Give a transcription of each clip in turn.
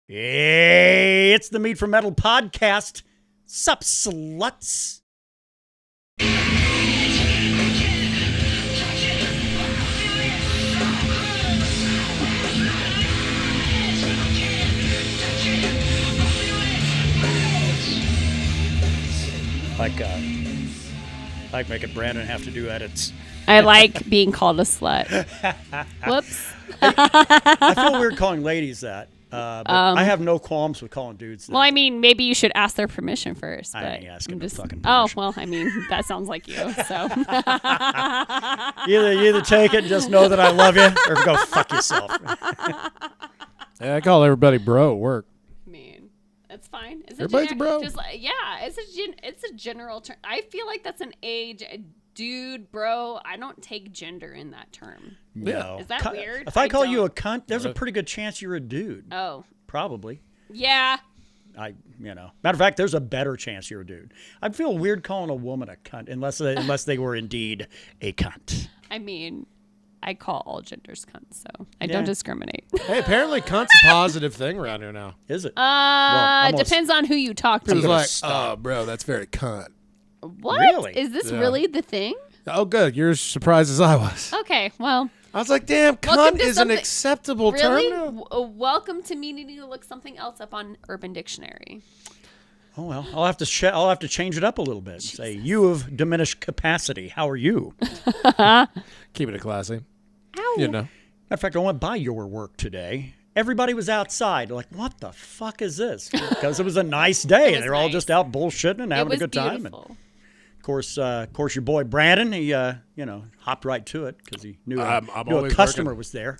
Hey, it's the Mead for Metal podcast. Sup, sluts? Like making Brandon have to do edits. I like being called a slut. Whoops. I feel weird calling ladies that. But I have no qualms with calling dudes that. Well, I mean, maybe you should ask their permission first. But I ain't asking no fucking permission. Oh, well, I mean, that sounds like you. So you either take it and just know that I love you, or go fuck yourself. Yeah, I call everybody bro at work. I mean, that's fine. Everybody's a bro. Just like, yeah, it's a general term. I feel like that's an age. Dude, bro, I don't take gender in that term. No. Is that weird? If I call you a cunt, there's a pretty good chance you're a dude. Oh. Probably. Yeah. Matter of fact, there's a better chance you're a dude. I'd feel weird calling a woman a cunt unless they were indeed a cunt. I mean, I call all genders cunts, so I don't discriminate. Hey, apparently cunt's a positive thing around here now. Is it? Depends on who you talk to. It's like, oh, bro, that's very cunt. What? Really? Is this really the thing? Oh, good. You're as surprised as I was. Okay, well. I was like, damn, cunt is an acceptable really? term now. Welcome to me needing to look something else up on Urban Dictionary. Oh, well, I'll have to change it up a little bit. Jesus. Say, you of diminished capacity. How are you? Keeping it classy. Ow. You know. Matter of fact, I went by your work today. Everybody was outside. Like, what the fuck is this? Because it was a nice day. And they're all just out bullshitting and having a good time. Beautiful. And of course, your boy Brandon, he hopped right to it because he knew a customer was there.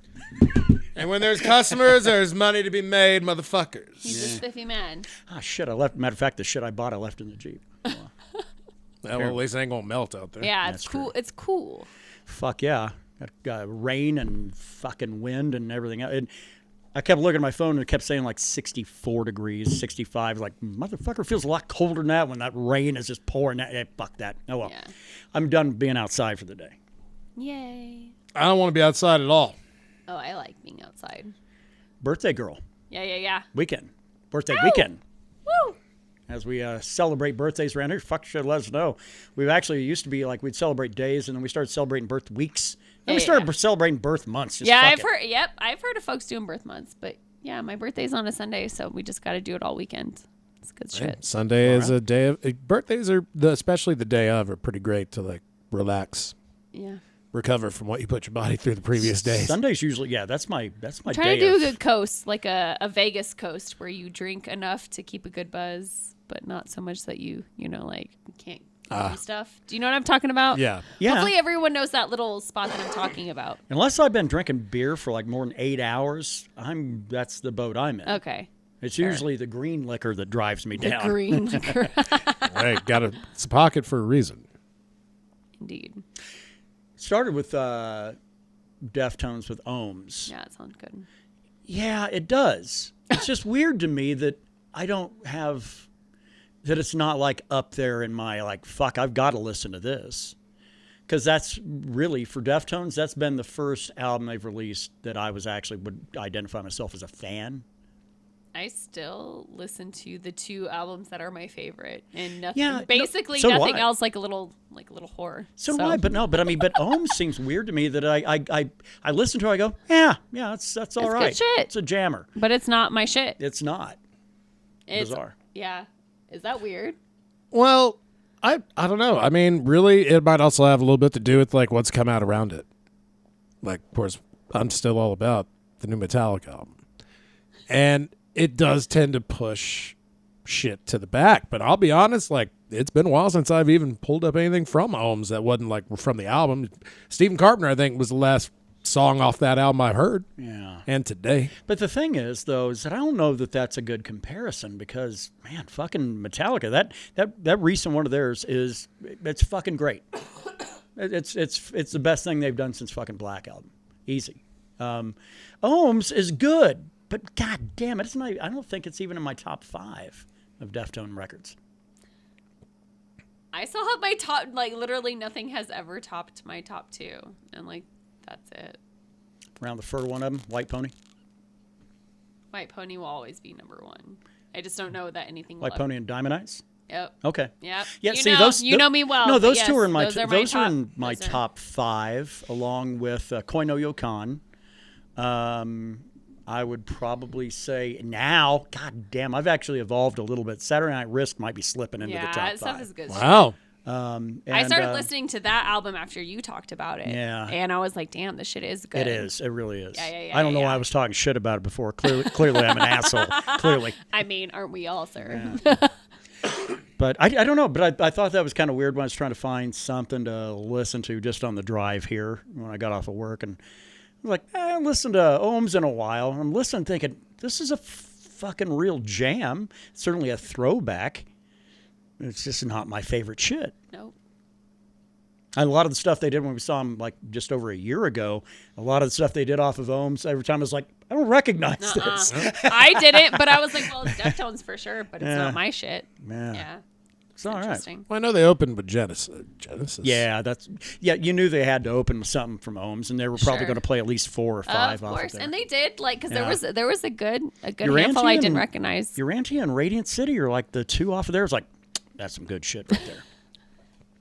And when there's customers, there's money to be made, motherfuckers. He's a spiffy man. Ah, shit! Matter of fact, the shit I bought, I left in the Jeep. Well, at least it ain't gonna melt out there. Yeah, it's cool. It's cool. Fuck yeah! Got rain and fucking wind and everything else. And I kept looking at my phone and it kept saying like 64 degrees, 65. Like, motherfucker, feels a lot colder than that when that rain is just pouring. Fuck that. Oh, well. Yeah. I'm done being outside for the day. Yay. I don't want to be outside at all. Oh, I like being outside. Birthday girl. Yeah. Weekend. Birthday weekend. Woo! As we celebrate birthdays around here, fuck should let us know. We've actually used to be like we'd celebrate days, and then we started celebrating birth weeks. Then we started celebrating birth months. I've heard of folks doing birth months, but yeah, my birthday's on a Sunday, so we just got to do it all weekend. It's good shit. Sunday is a day of birthdays especially the day of, are pretty great to like relax. Yeah. Recover from what you put your body through the previous days. Sundays usually, that's my day. Trying to do a good coast, like a Vegas coast, where you drink enough to keep a good buzz, but not so much that you can't do stuff. Do you know what I'm talking about? Yeah. Hopefully everyone knows that little spot that I'm talking about. Unless I've been drinking beer for like more than 8 hours, that's the boat I'm in. Okay. It's usually the green liquor that drives me down. The green liquor. Hey, it's a pocket for a reason. Indeed. Started with Deftones with Ohms. Yeah, it sounds good. Yeah, it does. It's just weird to me that I don't have, that it's not like up there in my like, fuck, I've got to listen to this. Because that's really, for Deftones, that's been the first album they've released that I would identify myself as a fan. I still listen to the two albums that are my favorite, and nothing, nothing else, like a little horror. So do I, but Ohms seems weird to me that I listen to it, I go, yeah, that's all right. Good shit. It's a jammer. But it's not my shit. It's not. It's bizarre. Yeah. Is that weird? Well, I don't know. I mean, really, it might also have a little bit to do with like what's come out around it. Like, of course, I'm still all about the new Metallica album. And it does tend to push shit to the back. But I'll be honest, like, it's been a while since I've even pulled up anything from Ohms that wasn't, like, from the album. Stephen Carpenter, I think, was the last song off that album I've heard. Yeah. And today. But the thing is, though, is that I don't know that that's a good comparison because, man, fucking Metallica, that recent one of theirs it's fucking great. It's the best thing they've done since fucking Black Album. Easy. Ohms is good. But god damn it, I don't think it's even in my top 5 of Deftone records. I still have my top, like literally nothing has ever topped my top 2. And like, that's it. Around the fur one of them, White Pony. White Pony will always be number one. I just don't know that anything. White Pony and Diamond Eyes. Yep. Okay. Yep. Yeah. You see, know, those you know me well. No, but those yes, two are in my those are in top- my those are- top 5, along with Koi no Yokan. I would probably say now, god damn, I've actually evolved a little bit. Saturday Night Risk might be slipping into the Yeah, top that stuff 5. is good. Wow. I started listening to that album after you talked about it. Yeah. And I was like, damn, this shit is good. It is. It really is. Yeah, I don't know yeah. why I was talking shit about it before. Clearly I'm an asshole. Clearly. I mean, aren't we all, sir? Yeah. But I don't know. But I thought that was kind of weird when I was trying to find something to listen to just on the drive here when I got off of work. And I was like, I haven't listened to Ohms in a while. And I'm listening thinking, this is a fucking real jam. It's certainly a throwback. It's just not my favorite shit. Nope. And a lot of the stuff they did when we saw them like just over a year ago, a lot of the stuff they did off of Ohms, every time I was like, I don't recognize this. I didn't, but I was like, well, it's Deftones for sure, but it's Yeah. not my shit. Yeah. Yeah. It's all right. Interesting. Well, I know they opened with Genesis. Yeah, you knew they had to open with something from Ohms, and they were probably Sure. going to play at least 4 or 5 Of off course, of there. and they did, like, because Yeah. there was a good Your handful I Auntie didn't and- recognize. Urantia and Radiant City are like the 2 off of there. It's like, that's some good shit right there.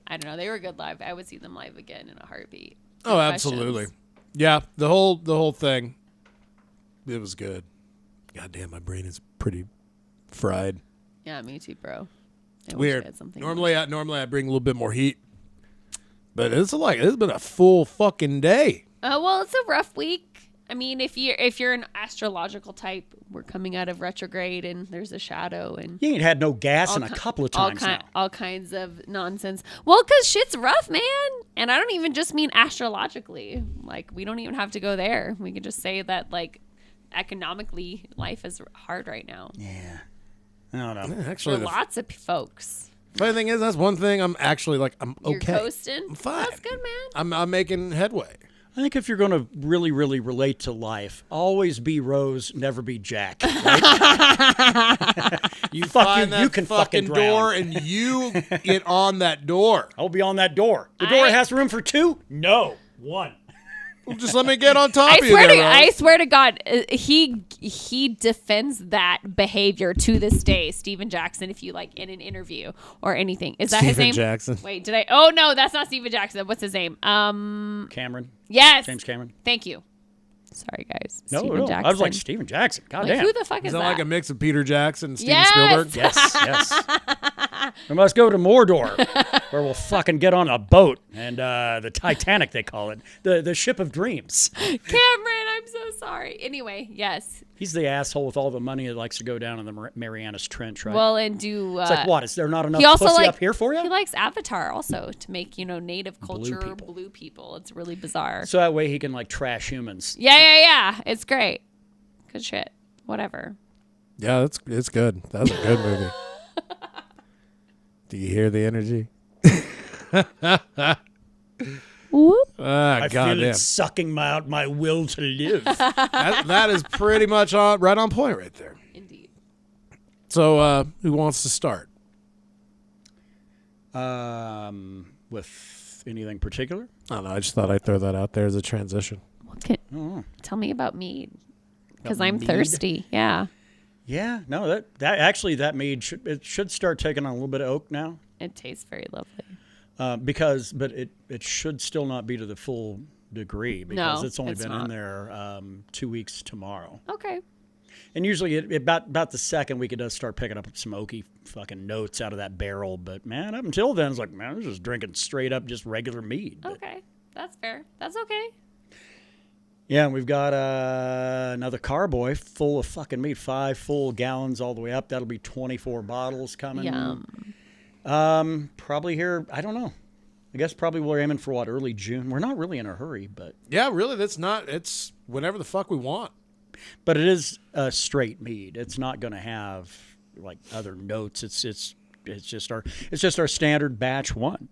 I don't know. They were good live. I would see them live again in a heartbeat. Oh, No absolutely. questions. Yeah, the whole thing. It was good. God damn, my brain is pretty fried. Yeah, me too, bro. It's weird. Normally I bring a little bit more heat, but it's been a full fucking day. Well, it's a rough week. I mean, if you're an astrological type, we're coming out of retrograde, and there's a shadow, and You ain't had no gas in a couple of times now. all kinds of nonsense. Well, because shit's rough, man. And I don't even just mean astrologically. Like, we don't even have to go there. We can just say that, like, economically, life is hard right now Yeah. I don't know. for Actually, the lots of folks. funny thing is, that's one thing I'm actually like, I'm You're okay. coasting. I'm fine. That's good, man. I'm making headway. I think if you're going to really, really relate to life, always be Rose, never be Jack. Right? You Fuck find you, that you can fucking door drown. and you get on that door. I'll be on that door. The door has room for 2? No, 1. Well, just let me get on top I of you swear there, to Rose. I swear to God, he defends that behavior to this day, Steven Jackson. If you like in an interview or anything, is that his Steven name? Jackson. Wait, did I? Oh no, that's not Steven Jackson. What's his name? Cameron. Yes, James Cameron. Thank you. Sorry, guys. No, Steven no. Jackson. I was like, Steven Jackson. God Like, damn. who the fuck is Is that that? like a mix of Peter Jackson and Steven Yes! Spielberg? Yes. We must go to Mordor, where we'll fucking get on a boat and the Titanic, they call it, the ship of dreams. Cameron, I'm so sorry. Anyway, yes. He's the asshole with all the money that likes to go down in the Marianas Trench, right? Well, and do. It's like, what? Is there not enough He also pussy up here for He you? likes Avatar also to make native culture people. blue people. It's really bizarre. So that way he can like trash humans. Yeah. It's great. Good shit. Whatever. Yeah, it's good. That was a good movie. Do you hear the energy? Whoop. Ah, I feel goddamn. it sucking my will to live. That is pretty much right on point right there. Indeed. So, who wants to start? With anything particular? I don't know. I just thought I'd throw that out there as a transition. Tell me about Mead. Because About I'm Mead? thirsty. Yeah. Yeah, no, that actually that mead should start taking on a little bit of oak now, It tastes very lovely. but it should still not be to the full degree because No, it's only it's been not. in there 2 weeks tomorrow, Okay. and usually about the second week it does start picking up some oaky fucking notes out of that barrel. But man, up until then it's like, man, I was just drinking straight up just regular mead. But, Okay. That's fair. That's okay. yeah, and we've got another carboy full of fucking mead, 5 full gallons all the way up. That'll be 24 bottles coming. Yum. Probably here, I don't know. I guess probably we're aiming for what, early June. We're not really in a hurry, but Yeah, really, it's whenever the fuck we want. it is a straight mead. It's not going to have like other notes. It's just our standard batch 1.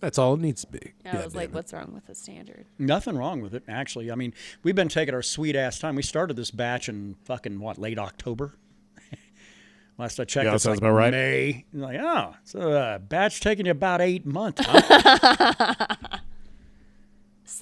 That's all it needs to be. I was like, what's wrong with the standard? Nothing wrong with it, actually. I mean, we've been taking our sweet ass time. We started this batch in fucking late October. Last I checked, Yeah, that it's sounds like about right. May. You're like, oh, so batch taking you about 8 months, huh?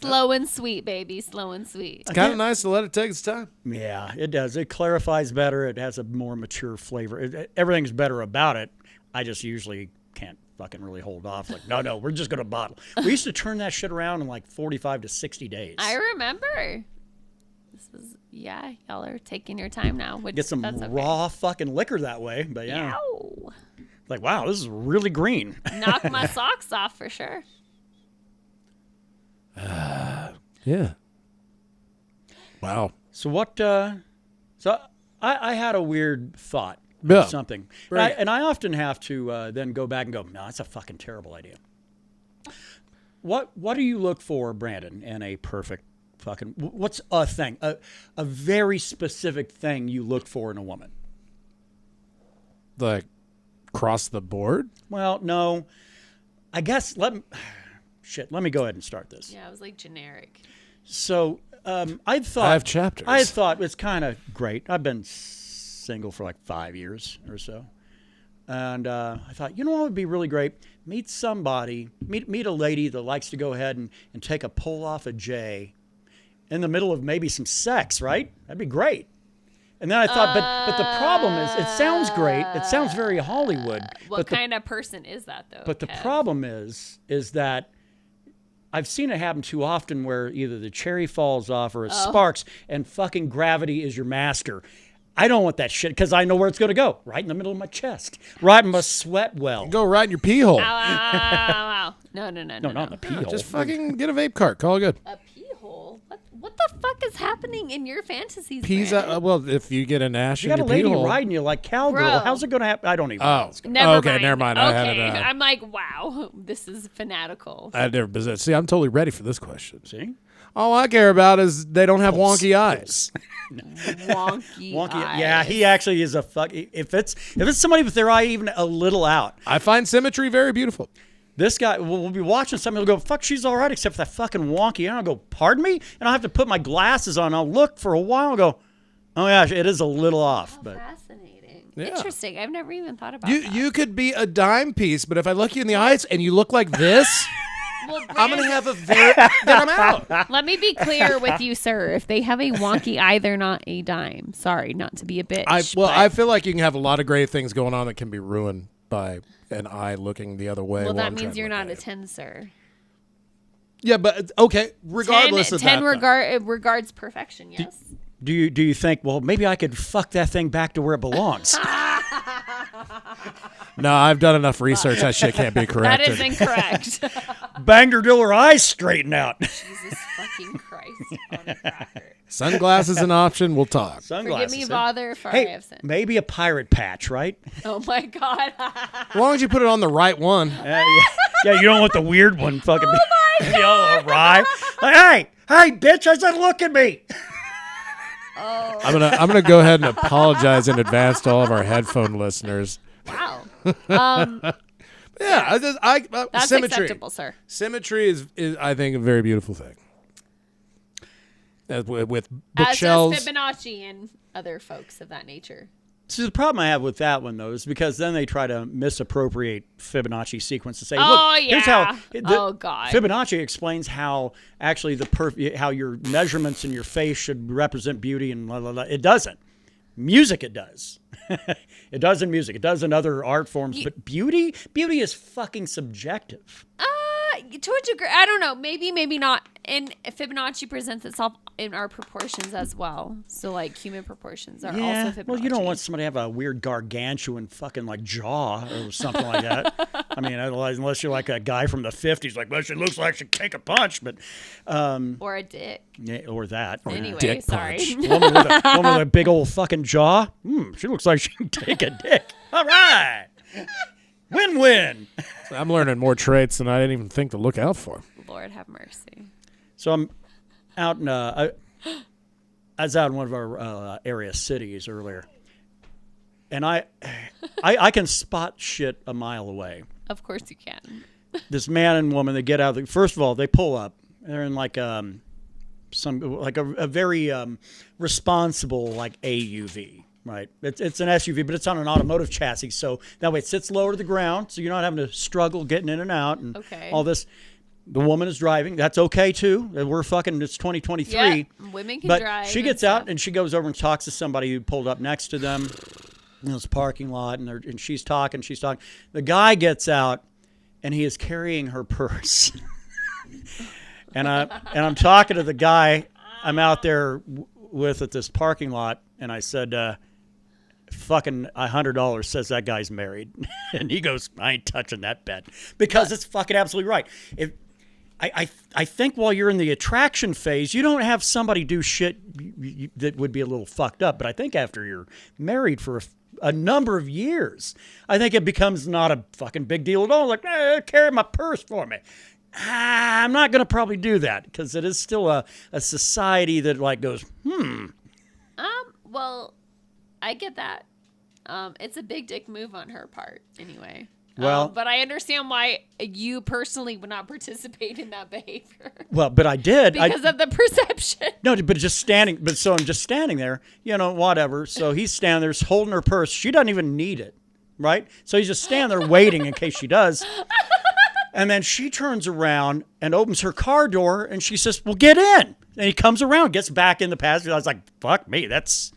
Slow and sweet, baby. Slow and sweet. It's kind of nice to let it take its time. Yeah, it does. It clarifies better. It has a more mature flavor. Everything's better about it. I just usually can't fucking really hold off. Like, no, we're just going to bottle. We used to turn that shit around in like 45 to 60 days. I remember. This is, y'all are taking your time now. Which, Get some that's okay. raw fucking liquor that way. But yeah. Yow. Like, wow, this is really green. Knock my socks off for sure. Yeah. Wow. So what, so I had a weird thought. Yeah. Something. Right. And I often have to then go back and go, no, that's a fucking terrible idea. What do you look for, Brandon, in a perfect fucking, what's a thing, a very specific thing you look for in a woman? Like across the board? Well, no. I guess, let me go ahead and start this. Yeah, it was like generic. So I thought. 5 chapters. I thought it's kind of great. I've been single for like 5 years or so. And I thought, you know what would be really great? Meet somebody, meet a lady that likes to go ahead and take a pull off a J in the middle of maybe some sex, right? That'd be great. And then I thought, but the problem is, it sounds great. It sounds very Hollywood. What kind of person is that, though? But the Kev? problem is that I've seen it happen too often where either the cherry falls off or it sparks and fucking gravity is your master. I don't want that shit because I know where it's going to go. Right in the middle of my chest. Right in my sweat well. Go right in your pee hole. Ow. No. No, not in the pee hole. Just fucking get a vape cart. Call it good. A pee hole? What the fuck is happening in your fantasies, Peas Brandon? out, well, if you get an ash You in got a your pee lady hole. riding you like cowgirl. Bro. How's it going to happen? I don't even know. Oh, how it's gonna okay, never mind. I Okay, had it. I'm like, wow, this is fanatical. I had never been. See, I'm totally ready for this question. See? All I care about is they don't have wonky eyes. Wonky eyes. Yeah, he actually is a fuck. If it's somebody with their eye even a little out, I find symmetry very beautiful. this guy will be watching something. He'll go, "Fuck, she's all right," except for that fucking wonky. And I'll go, "Pardon me," and I'll have to put my glasses on. I'll look for a while. And go, "Oh yeah, it is a little off." But Fascinating. Yeah. Interesting. I've never even thought about You that. you could be a dime piece, but if I look you in the eyes and you look like this, Well, I'm gonna Brandon, have a very. Then I'm out. let me be clear with you, sir. If they have a wonky eye, they're not a dime. Sorry, not to be a bitch. I feel like you can have a lot of great things going on that can be ruined by an eye looking the other way. well, while that I'm trying means to you're look not at a it. 10, sir. Yeah, but okay. Regardless 10, of 10 that, regards perfection. Yes. do you think? Well, maybe I could fuck that thing back to where it belongs. no, I've done enough research. That shit can't be That corrected. is incorrect. Banged her till her eyes straighten out. Jesus fucking Christ on a cracker. Sunglasses an option. We'll talk. Sunglasses. Forgive me, huh? Father, for I Hey, have sinned. maybe a pirate patch, right? Oh my God. As long as you put it on the right one. Yeah, you don't want the weird one fucking be all awry. Like, hey, bitch, I said look at me. I'm gonna go ahead and apologize in advance to all of our headphone listeners. Wow. Yeah, That's symmetry. acceptable, sir. Symmetry is I think a very beautiful thing. With As bookshelves. does Fibonacci and other folks of that nature. So the problem I have with that one though is because then they try to misappropriate Fibonacci sequence to say, Oh, look, here's how. yeah. Oh, God. Fibonacci explains how actually how your measurements in your face should represent beauty and blah, blah, blah. It doesn't. Music, it does. It does in music. It does in other art forms. But beauty is fucking subjective. To a degree, I don't know. Maybe not. And Fibonacci presents itself in our proportions as well. So, like, human proportions are also Fibonacci. Well, you don't want somebody to have a weird gargantuan fucking like jaw or something like that. I mean, unless you're like a guy from the 50s, like, well, she looks like she can take a punch, but Or a dick. yeah, or that. Anyway, dick sorry. punch. Woman with a big old fucking jaw. She looks like she can take a dick. All right. Win-win. I'm learning more traits than I didn't even think to look out for. Lord have mercy. So I'm out in I was out in one of our area cities earlier, and I can spot shit a mile away. Of course you can. This man and woman, they get out. First of all, they pull up. They're in like a very responsible like AUV. Right, it's an SUV, but it's on an automotive chassis, so that way it sits lower to the ground, so you're not having to struggle getting in and out and Okay. all this. The woman is driving. That's okay too. We're fucking. It's 2023. Yeah, women can but drive. she gets out and she goes over and talks to somebody who pulled up next to them in this parking lot, and she's talking. The guy gets out, and he is carrying her purse. and I'm talking to the guy I'm out there with at this parking lot, and I said, fucking $100 says that guy's married. And he goes, I ain't touching that bet, because it's fucking absolutely right. I think while you're in the attraction phase, you don't have somebody do shit that would be a little fucked up. But I think after you're married for a number of years, I think it becomes not a fucking big deal at all. Like, carry my purse for me. I'm not going to probably do that, because it is still a society that like goes, Well, I get that. It's a big dick move on her part, anyway. Well, but I understand why you personally would not participate in that behavior. Well, but I did because of the perception. No, but just standing. But so I'm just standing there, whatever. So he's standing there, holding her purse. She doesn't even need it, right? So he's just standing there waiting in case she does. And then she turns around and opens her car door, and she says, "Well, get in." And he comes around, gets back in the passenger. I was like, "Fuck me, that's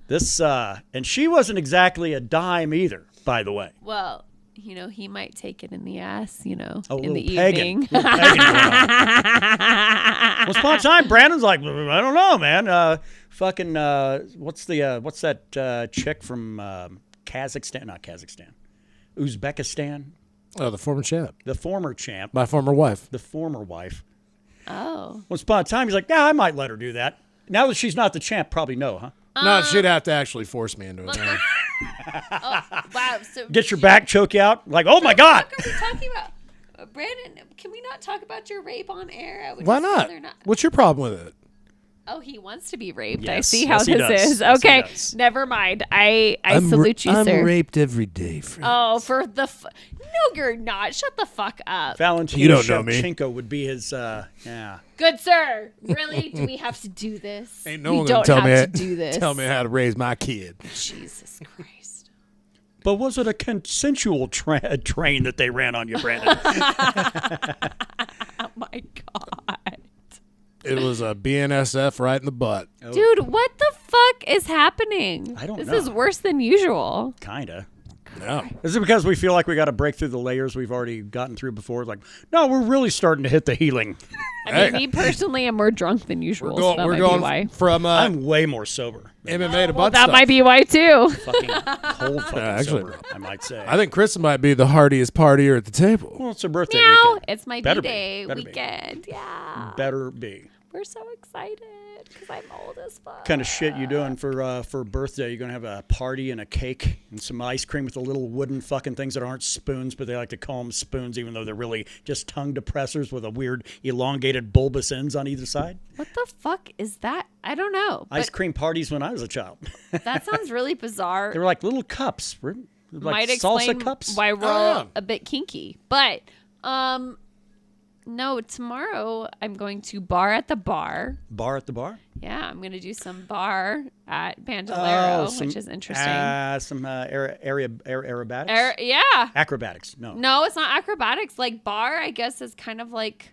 this." And she wasn't exactly a dime either, by the way. Well, he might take it in the ass, in the pagan, evening. Once upon a time, Brandon's like, I don't know, man. What's that chick from Kazakhstan? Not Kazakhstan. Uzbekistan. Oh, the former champ. The former champ. My former wife. The former wife. Oh. Once upon a time, he's like, yeah, I might let her do that. Now that she's not the champ, probably no, huh? No, she'd have to actually force me into it. Oh, wow. So get your back choke out. Like, oh my God. What are we talking about? Brandon, can we not talk about your rape on air? Why not? What's your problem with it? Oh, he wants to be raped. Yes. I see how Yes, he this does. is. Yes, he Okay, does. never mind. I salute you, sir. I'm raped every day, friend. Oh, for the... No, you're not. Shut the fuck up. Valentino You don't know me. Shevchenko would be his, yeah. Good sir. Really? Do we have to do this? Ain't no we one don't gonna tell have me to do this. tell me how to raise my kid. Jesus Christ. But was it a consensual train that they ran on you, Brandon? Oh my God. It was a BNSF right in the butt. Oh. Dude, what the fuck is happening? I don't know. This is worse than usual. Kinda. No. Is it because we feel like we got to break through the layers we've already gotten through before? Like, no, we're really starting to hit the healing. I mean, me personally, I'm more drunk than usual. So that We're might be going why. from I'm way more sober. MMA to Well, butt that stuff. might be why too. Fucking cold fucking actually, sober, I might say. I think Krista might be the hardiest partier at the table. Well, it's her birthday Meow. weekend. It's my Better be. B-Day Better be. weekend. Yeah. Better be. We're so excited because I'm old as fuck. Kind of shit you doing for birthday? You're going to have a party and a cake and some ice cream with the little wooden fucking things that aren't spoons, but they like to call them spoons even though they're really just tongue depressors with a weird elongated bulbous ends on either side. What the fuck is that? I don't know. Ice cream parties when I was a child. That sounds really bizarre. They were like little cups. Like Might salsa explain cups. why we're Oh, yeah. a bit kinky. But no, tomorrow I'm going to bar at the bar. Bar at the bar? Yeah, I'm going to do some bar at Bandolero, which is interesting. Some aerobatics? Yeah. Acrobatics. No. No, it's not acrobatics. Like bar, I guess, is kind of like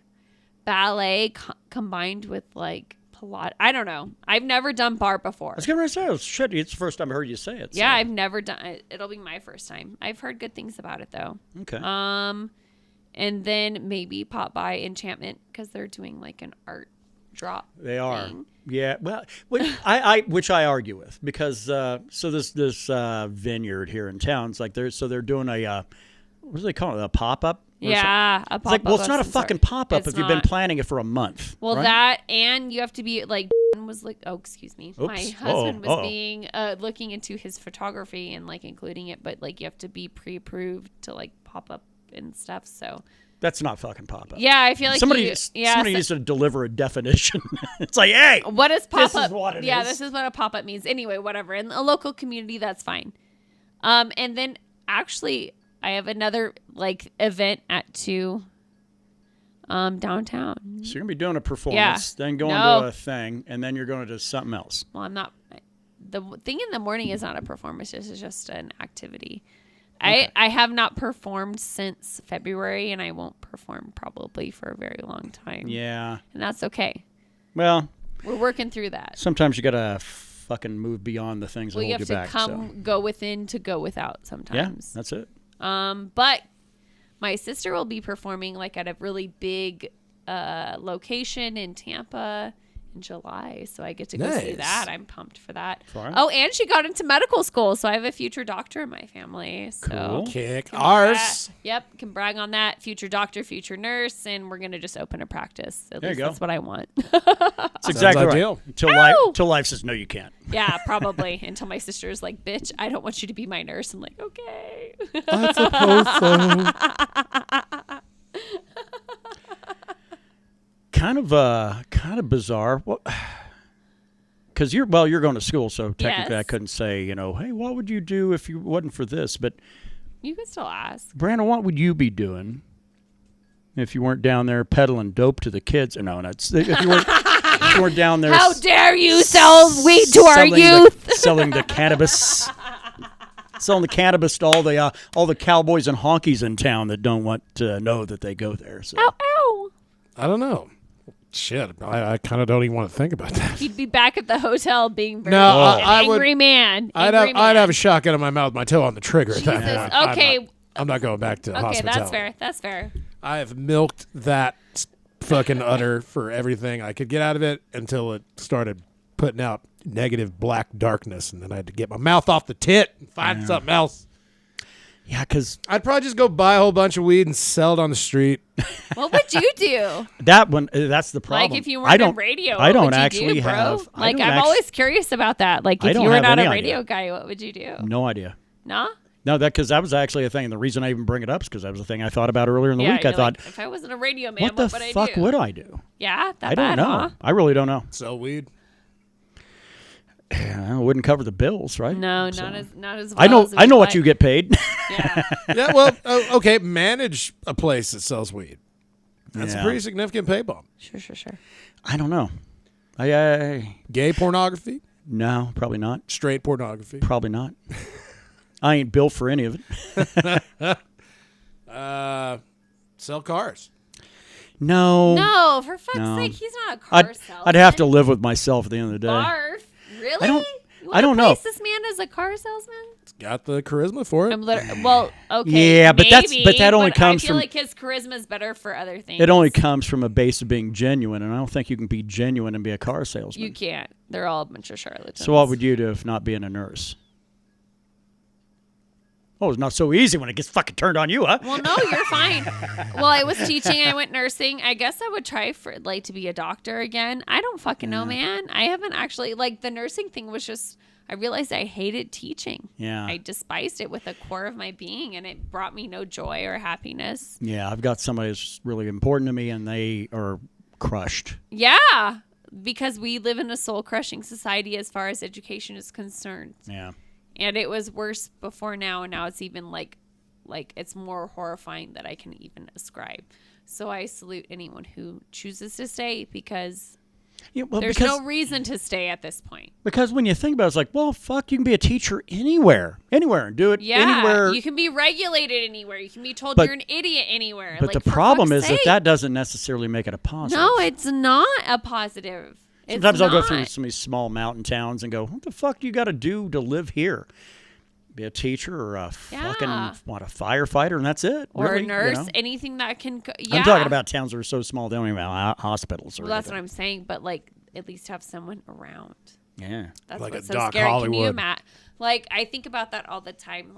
ballet combined with like Pilates. I don't know. I've never done bar before. I was going to say, oh, shit, it's the first time I heard you say it. Yeah, so. I've never done it. It'll be my first time. I've heard good things about it though. Okay. And then maybe pop by Enchantment because they're doing like an art drop. They are. thing. Yeah. Well, which I argue with because so this vineyard here in town, it's like they're doing a what do they call it, a pop up? Yeah, a It's pop like, up. well, it's not a fucking pop up It's if you've been not. planning it for a month. Well, right? that and you have to be like was like excuse me. My Oops. husband was Uh-oh. being looking into his photography and like including it, but like you have to be pre-approved to like pop up and stuff. So That's not fucking pop up. yeah, I feel like somebody so- needs to deliver a definition. It's like, hey, What is pop This up? is what it yeah, is. this is what a pop up means. Anyway, whatever. In a local community, that's fine. And then actually, I have another like event at 2 downtown. so you're gonna be doing a performance, then going to a thing, and then you're going to do something else. Well, I'm not. The thing in the morning is not a performance. This is just an activity I have not performed since February, and I won't perform probably for a very long time. Yeah. And that's okay. Well, We're working through that. sometimes you gotta fucking move beyond the things that Well, you hold have you to back. come, go within to go without Yeah, sometimes. that's it. But my sister will be performing like at a really big location in Tampa in July, so I get to go see Nice. that. I'm pumped for that. Far. Oh, and she got into medical school, so I have a future doctor in my family. So Cool. Kick can arse. Yep, can brag on that. Future doctor, future nurse, and we're gonna just open a practice. At There you least go. that's what I want. It's exactly right. ideal. Till life says no, you can't. Yeah, probably. Until my sister's like, "Bitch, I don't want you to be my nurse." I'm like, "Okay." I suppose so. Kind of bizarre. Because you're going to school, so technically I Yes. couldn't say, hey, what would you do if you wasn't for this? But You can still ask. Brandon, what would you be doing if you weren't down there peddling dope to the kids? No, if you weren't down there. How dare you sell weed to our youth? Selling the cannabis. Selling the cannabis to all the cowboys and honkies in town that don't want to know that they go there. So. Ow, ow. I don't know. Shit, I kind of don't even want to think about that. He'd be back at the hotel being very No, an I would- angry man. I'd have a shotgun in my mouth, my toe on the trigger at that Jesus. point. Okay. I'm not going back to Okay, hospitality. that's fair. That's fair. I have milked that fucking udder for everything I could get out of it until it started putting out negative black darkness, and then I had to get my mouth off the tit and find something else. Yeah, because I'd probably just go buy a whole bunch of weed and sell it on the street. What would you do? that's the problem. Like if you I weren't don't, in radio, I don't what would you actually do, bro? have. I Like don't I'm always curious about that. Like I if don't you were have not a any radio idea. guy, what would you do? No idea. Nah? No, because that was actually a thing. And the reason I even bring it up is because that was a thing I thought about earlier in the week. I you're thought, like, if I wasn't a radio man, what the would fuck I do? would I do? Yeah, that I don't bad, know. huh? I really don't know. Sell weed. I wouldn't cover the bills, right? No, So- not as well I know. as I know what like. you get paid. Yeah. Yeah, well, okay, manage a place that sells weed. That's Yeah. a pretty significant pay bump. Sure. I don't know. I Gay pornography, no, probably not. straight pornography. Probably not. I ain't built for any of it. Sell cars. No. No, for fuck's No. sake, he's not a car salesman. I'd have to live with myself at the end of the day. Barf. Really? I don't- You I don't wanna know. place this man as a car salesman? It's got the charisma for it. I'm well, okay. Yeah, but maybe, that only comes I feel from- like his charisma is better for other things. It only comes from a base of being genuine, and I don't think you can be genuine and be a car salesman. You can't. They're all a bunch of charlatans. So what would you do if not being a nurse? Oh, it's not so easy when it gets fucking turned on you, huh? Well, no, you're fine. Well, I was teaching. I went nursing. I guess I would try for to be a doctor again. I don't fucking know, man. I haven't actually the nursing thing was just. I realized I hated teaching. Yeah. I despised it with the core of my being, and it brought me no joy or happiness. Yeah, I've got somebody that's really important to me, and they are crushed. Yeah, because we live in a soul-crushing society as far as education is concerned. Yeah. And it was worse before now, and now it's even like it's more horrifying that I can even ascribe. So I salute anyone who chooses to stay because Well, there's no reason to stay at this point. because when you think about it, it's like, well, fuck, you can be a teacher anywhere and do it Yeah, anywhere. you can be regulated anywhere. You can be told But- you're an idiot anywhere. But Like, the for problem fuck's is sake. that doesn't necessarily make it a positive. No, it's not a positive. It's Sometimes I'll go not. through some of these small mountain towns and go, what the fuck do you got to do to live here? Be a teacher or a fucking, Yeah. a firefighter, and that's it. Or really, a nurse, you know? anything that can. Yeah. I'm talking about towns that are so small they don't even have hospitals. Or Well, that's what anything. I'm saying. But at least have someone around. Yeah. That's Like what's a so Doc scary. Can you, Hollywood. Matt? I think about that all the time.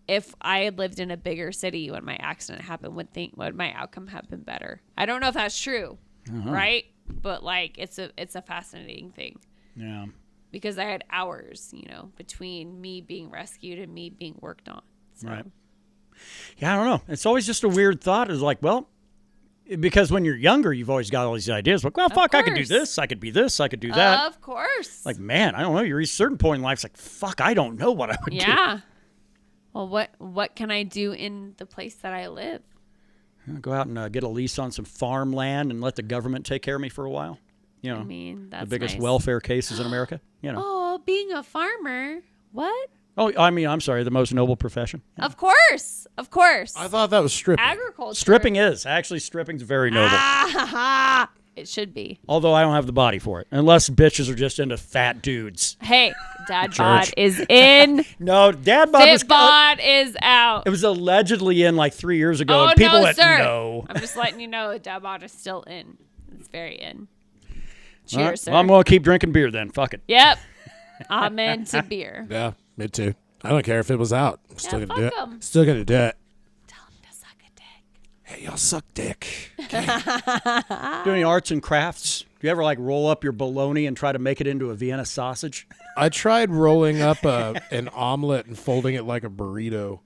If I had lived in a bigger city when my accident happened, would my outcome have been better? I don't know if that's true, right? But it's a fascinating thing Yeah. because I had hours, between me being rescued and me being worked on. So. Right. Yeah, I don't know. It's always just a weird thought. It's like, well, because when you're younger, you've always got all these ideas. Like, well, fuck, I could do course. this. I could be this. I could do that. Of course. Like, man, I don't know. You're at a certain point in life. It's like, fuck, I don't know what I would do. yeah. Well, what can I do in the place that I live? Go out and get a lease on some farmland and let the government take care of me for a while. You know, I mean, that's the biggest nice. welfare cases in America. You know, Oh, being a farmer. What? Oh, I mean, I'm sorry, the most noble profession. Of course. I thought that was stripping. Agriculture. Stripping is. Actually, stripping's very noble. It should be. Although I don't have the body for it. Unless bitches are just into fat dudes. Hey, dad bod is in. No, dad bod was... Fit bod is out. It was allegedly in like 3 years ago. Oh, and people no, went, sir. no. I'm just letting you know dad bod is still in. It's very in. Cheers, Right. sir. Well, I'm going to keep drinking beer then. Fuck it. Yep. Amen to beer. Yeah, me too. I don't care if it was out. I'm still Yeah, gonna do it. fuck 'em. Still gonna do it. Tell him to suck a dick. Hey, y'all suck dick. Do any arts and crafts? Do you ever like roll up your bologna and try to make it into a Vienna sausage? I tried rolling up an omelet and folding it like a burrito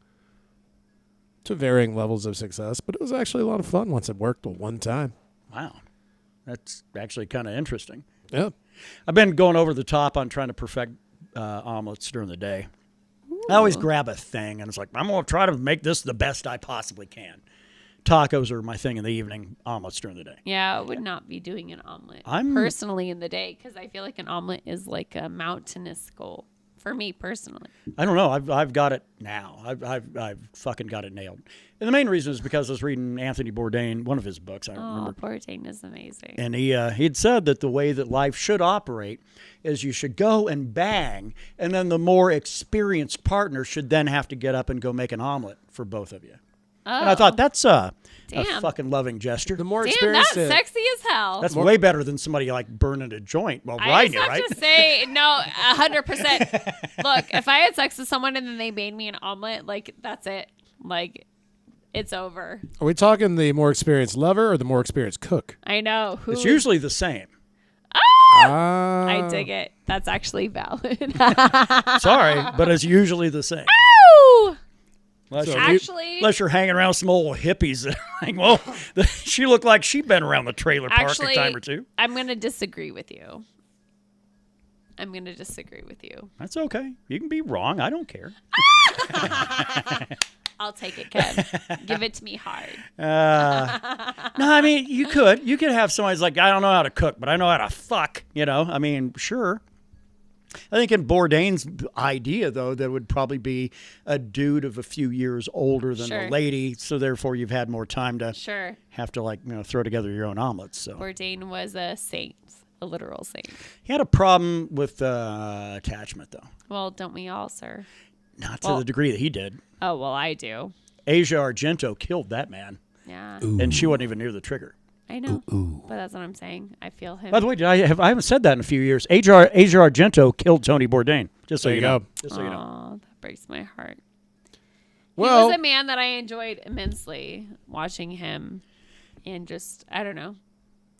to varying levels of success, but it was actually a lot of fun once it worked one time. Wow. That's actually kind of interesting. Yeah. I've been going over the top on trying to perfect omelets during the day. I always grab a thing, and it's like, I'm going to try to make this the best I possibly can. Tacos are my thing in the evening, omelets during the day. Yeah, I would not be doing an omelet I'm- personally in the day because I feel like an omelet is like a mountainous goal for me personally. I don't know. I've got it now. I've fucking got it nailed. And the main reason is because I was reading Anthony Bourdain, one of his books. I don't Oh, remember. Bourdain is amazing. And he'd said that the way that life should operate is you should go and bang, and then the more experienced partner should then have to get up and go make an omelet for both of you. Oh, And I thought that's a Damn. fucking loving gesture. The more damn, experience that's sexy as hell. That's way better than somebody like burning a joint while I riding just it, have right? to say, no, 100%. Look, if I had sex with someone and then they made me an omelet, like, that's it. Like, it's over. Are we talking the more experienced lover or the more experienced cook? I know. Who It's usually the same. I dig it. That's actually valid. Sorry, but it's usually the same. Ooh! Unless, Actually- unless you're hanging around some old hippies. Like, well, she looked like she'd been around the trailer park Actually, a time or two. I'm going to disagree with you. That's okay. You can be wrong. I don't care. I'll take it, Kev. Give it to me hard. No, I mean, you could have somebody's like, I don't know how to cook, but I know how to fuck. You know, I mean, sure. I think in Bourdain's idea, though, that would probably be a dude of a few years older than Sure. the lady, so therefore you've had more time to Sure. have to throw together your own omelets. So Bourdain was a saint, a literal saint. he had a problem with attachment, though, Well, don't we all, sir? not to the degree that he did. Oh, well, I do. Asia Argento killed that man, Yeah. and she wasn't even near the trigger. I know. But that's what I'm saying. I feel him. By the way, I haven't said that in a few years. Asia Argento killed Tony Bourdain. Just so There you you know. go. Just so you know. Oh, that breaks my heart. Well, He was a man that I enjoyed immensely watching him, and just I don't know.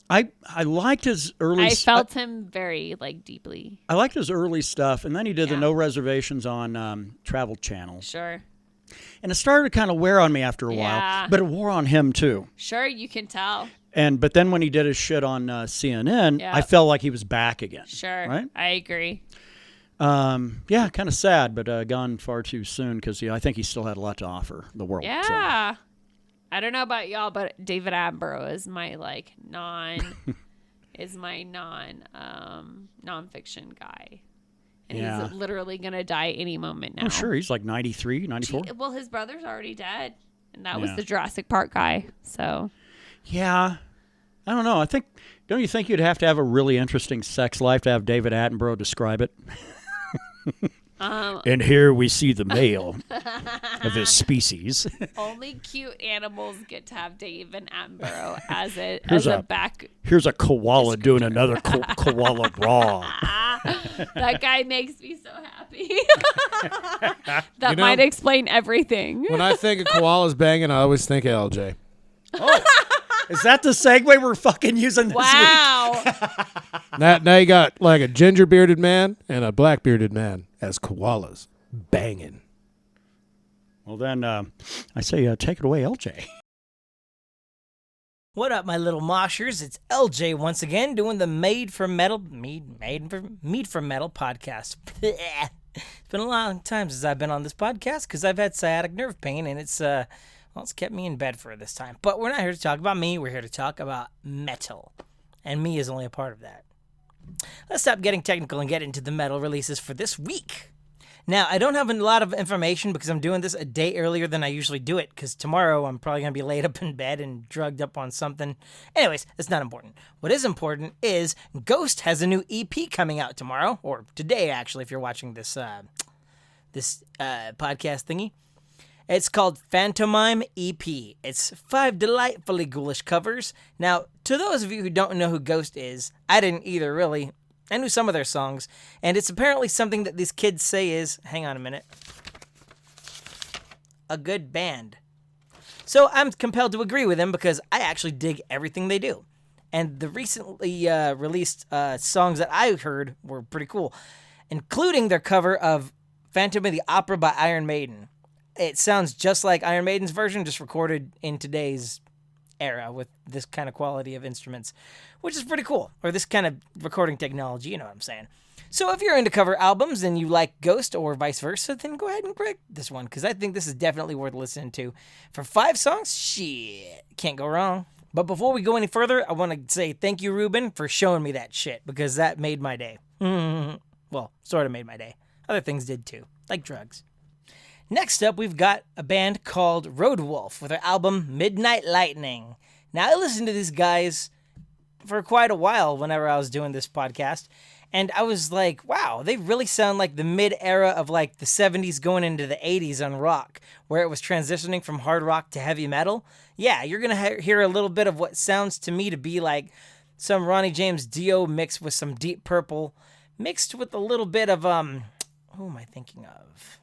I liked his early. I felt him very deeply. I liked his early stuff, and then he did the Yeah. No Reservations on Travel Channel, Sure, and it started to kind of wear on me after a Yeah. while. But it wore on him too. sure, you can tell. But then when he did his shit on CNN, Yeah. I felt like he was back again. Sure, Right? I agree. Yeah, kind of sad, but gone far too soon because I think he still had a lot to offer the world. so. Yeah, I don't know about y'all, but David Attenborough is my nonfiction guy, and Yeah. he's literally gonna die any moment now. Oh, sure. He's like 93, 94. Well, his brother's already dead, and that was Yeah. the Jurassic Park guy. So Yeah. I don't know. Don't you think you'd have to have a really interesting sex life to have David Attenborough describe it? And here we see the male of his species. only cute animals get to have David Attenborough as Here's a a- back. Here's a koala doing another koala raw. That guy makes me so happy. That You know- might explain everything. when I think of koalas banging, I always think of LJ. Is that the segue we're fucking using this week? Wow. Now you got like a ginger bearded man and a black bearded man as koalas banging. Well, then I say take it away, LJ. What up, my little moshers? It's LJ once again doing the Mead from Metal podcast. It's been a long time since I've been on this podcast because I've had sciatic nerve pain and it's kept me in bed for this time. But we're not here to talk about me. We're here to talk about metal, and me is only a part of that. Let's stop getting technical and get into the metal releases for this week. Now, I don't have a lot of information because I'm doing this a day earlier than I usually do it, because tomorrow I'm probably going to be laid up in bed and drugged up on something. Anyways, that's not important. What is important is Ghost has a new EP coming out tomorrow, or today, actually, if you're watching this podcast thingy. It's called Phantomime EP. It's 5 delightfully ghoulish covers. Now, to those of you who don't know who Ghost is, I didn't either, really. I knew some of their songs, and it's apparently something that these kids say is, hang on a minute, a good band. So I'm compelled to agree with them because I actually dig everything they do. And the recently released songs that I heard were pretty cool, including their cover of Phantom of the Opera by Iron Maiden. It sounds just like Iron Maiden's version, just recorded in today's era with this kind of quality of instruments, which is pretty cool. Or this kind of recording technology, you know what I'm saying. So if you're into cover albums and you like Ghost or vice versa, then go ahead and pick this one, because I think this is definitely worth listening to. For 5 songs, shit, can't go wrong. But before we go any further, I want to say thank you, Ruben, for showing me that shit, because that made my day. Well, sort of made my day. Other things did too, like drugs. Next up, we've got a band called Roadwolf with their album Midnight Lightning. Now, I listened to these guys for quite a while whenever I was doing this podcast, and I was like, wow, they really sound like the mid-era of like the 70s going into the 80s on rock, where it was transitioning from hard rock to heavy metal. Yeah, you're going to hear a little bit of what sounds to me to be like some Ronnie James Dio mixed with some Deep Purple, mixed with a little bit of, who am I thinking of?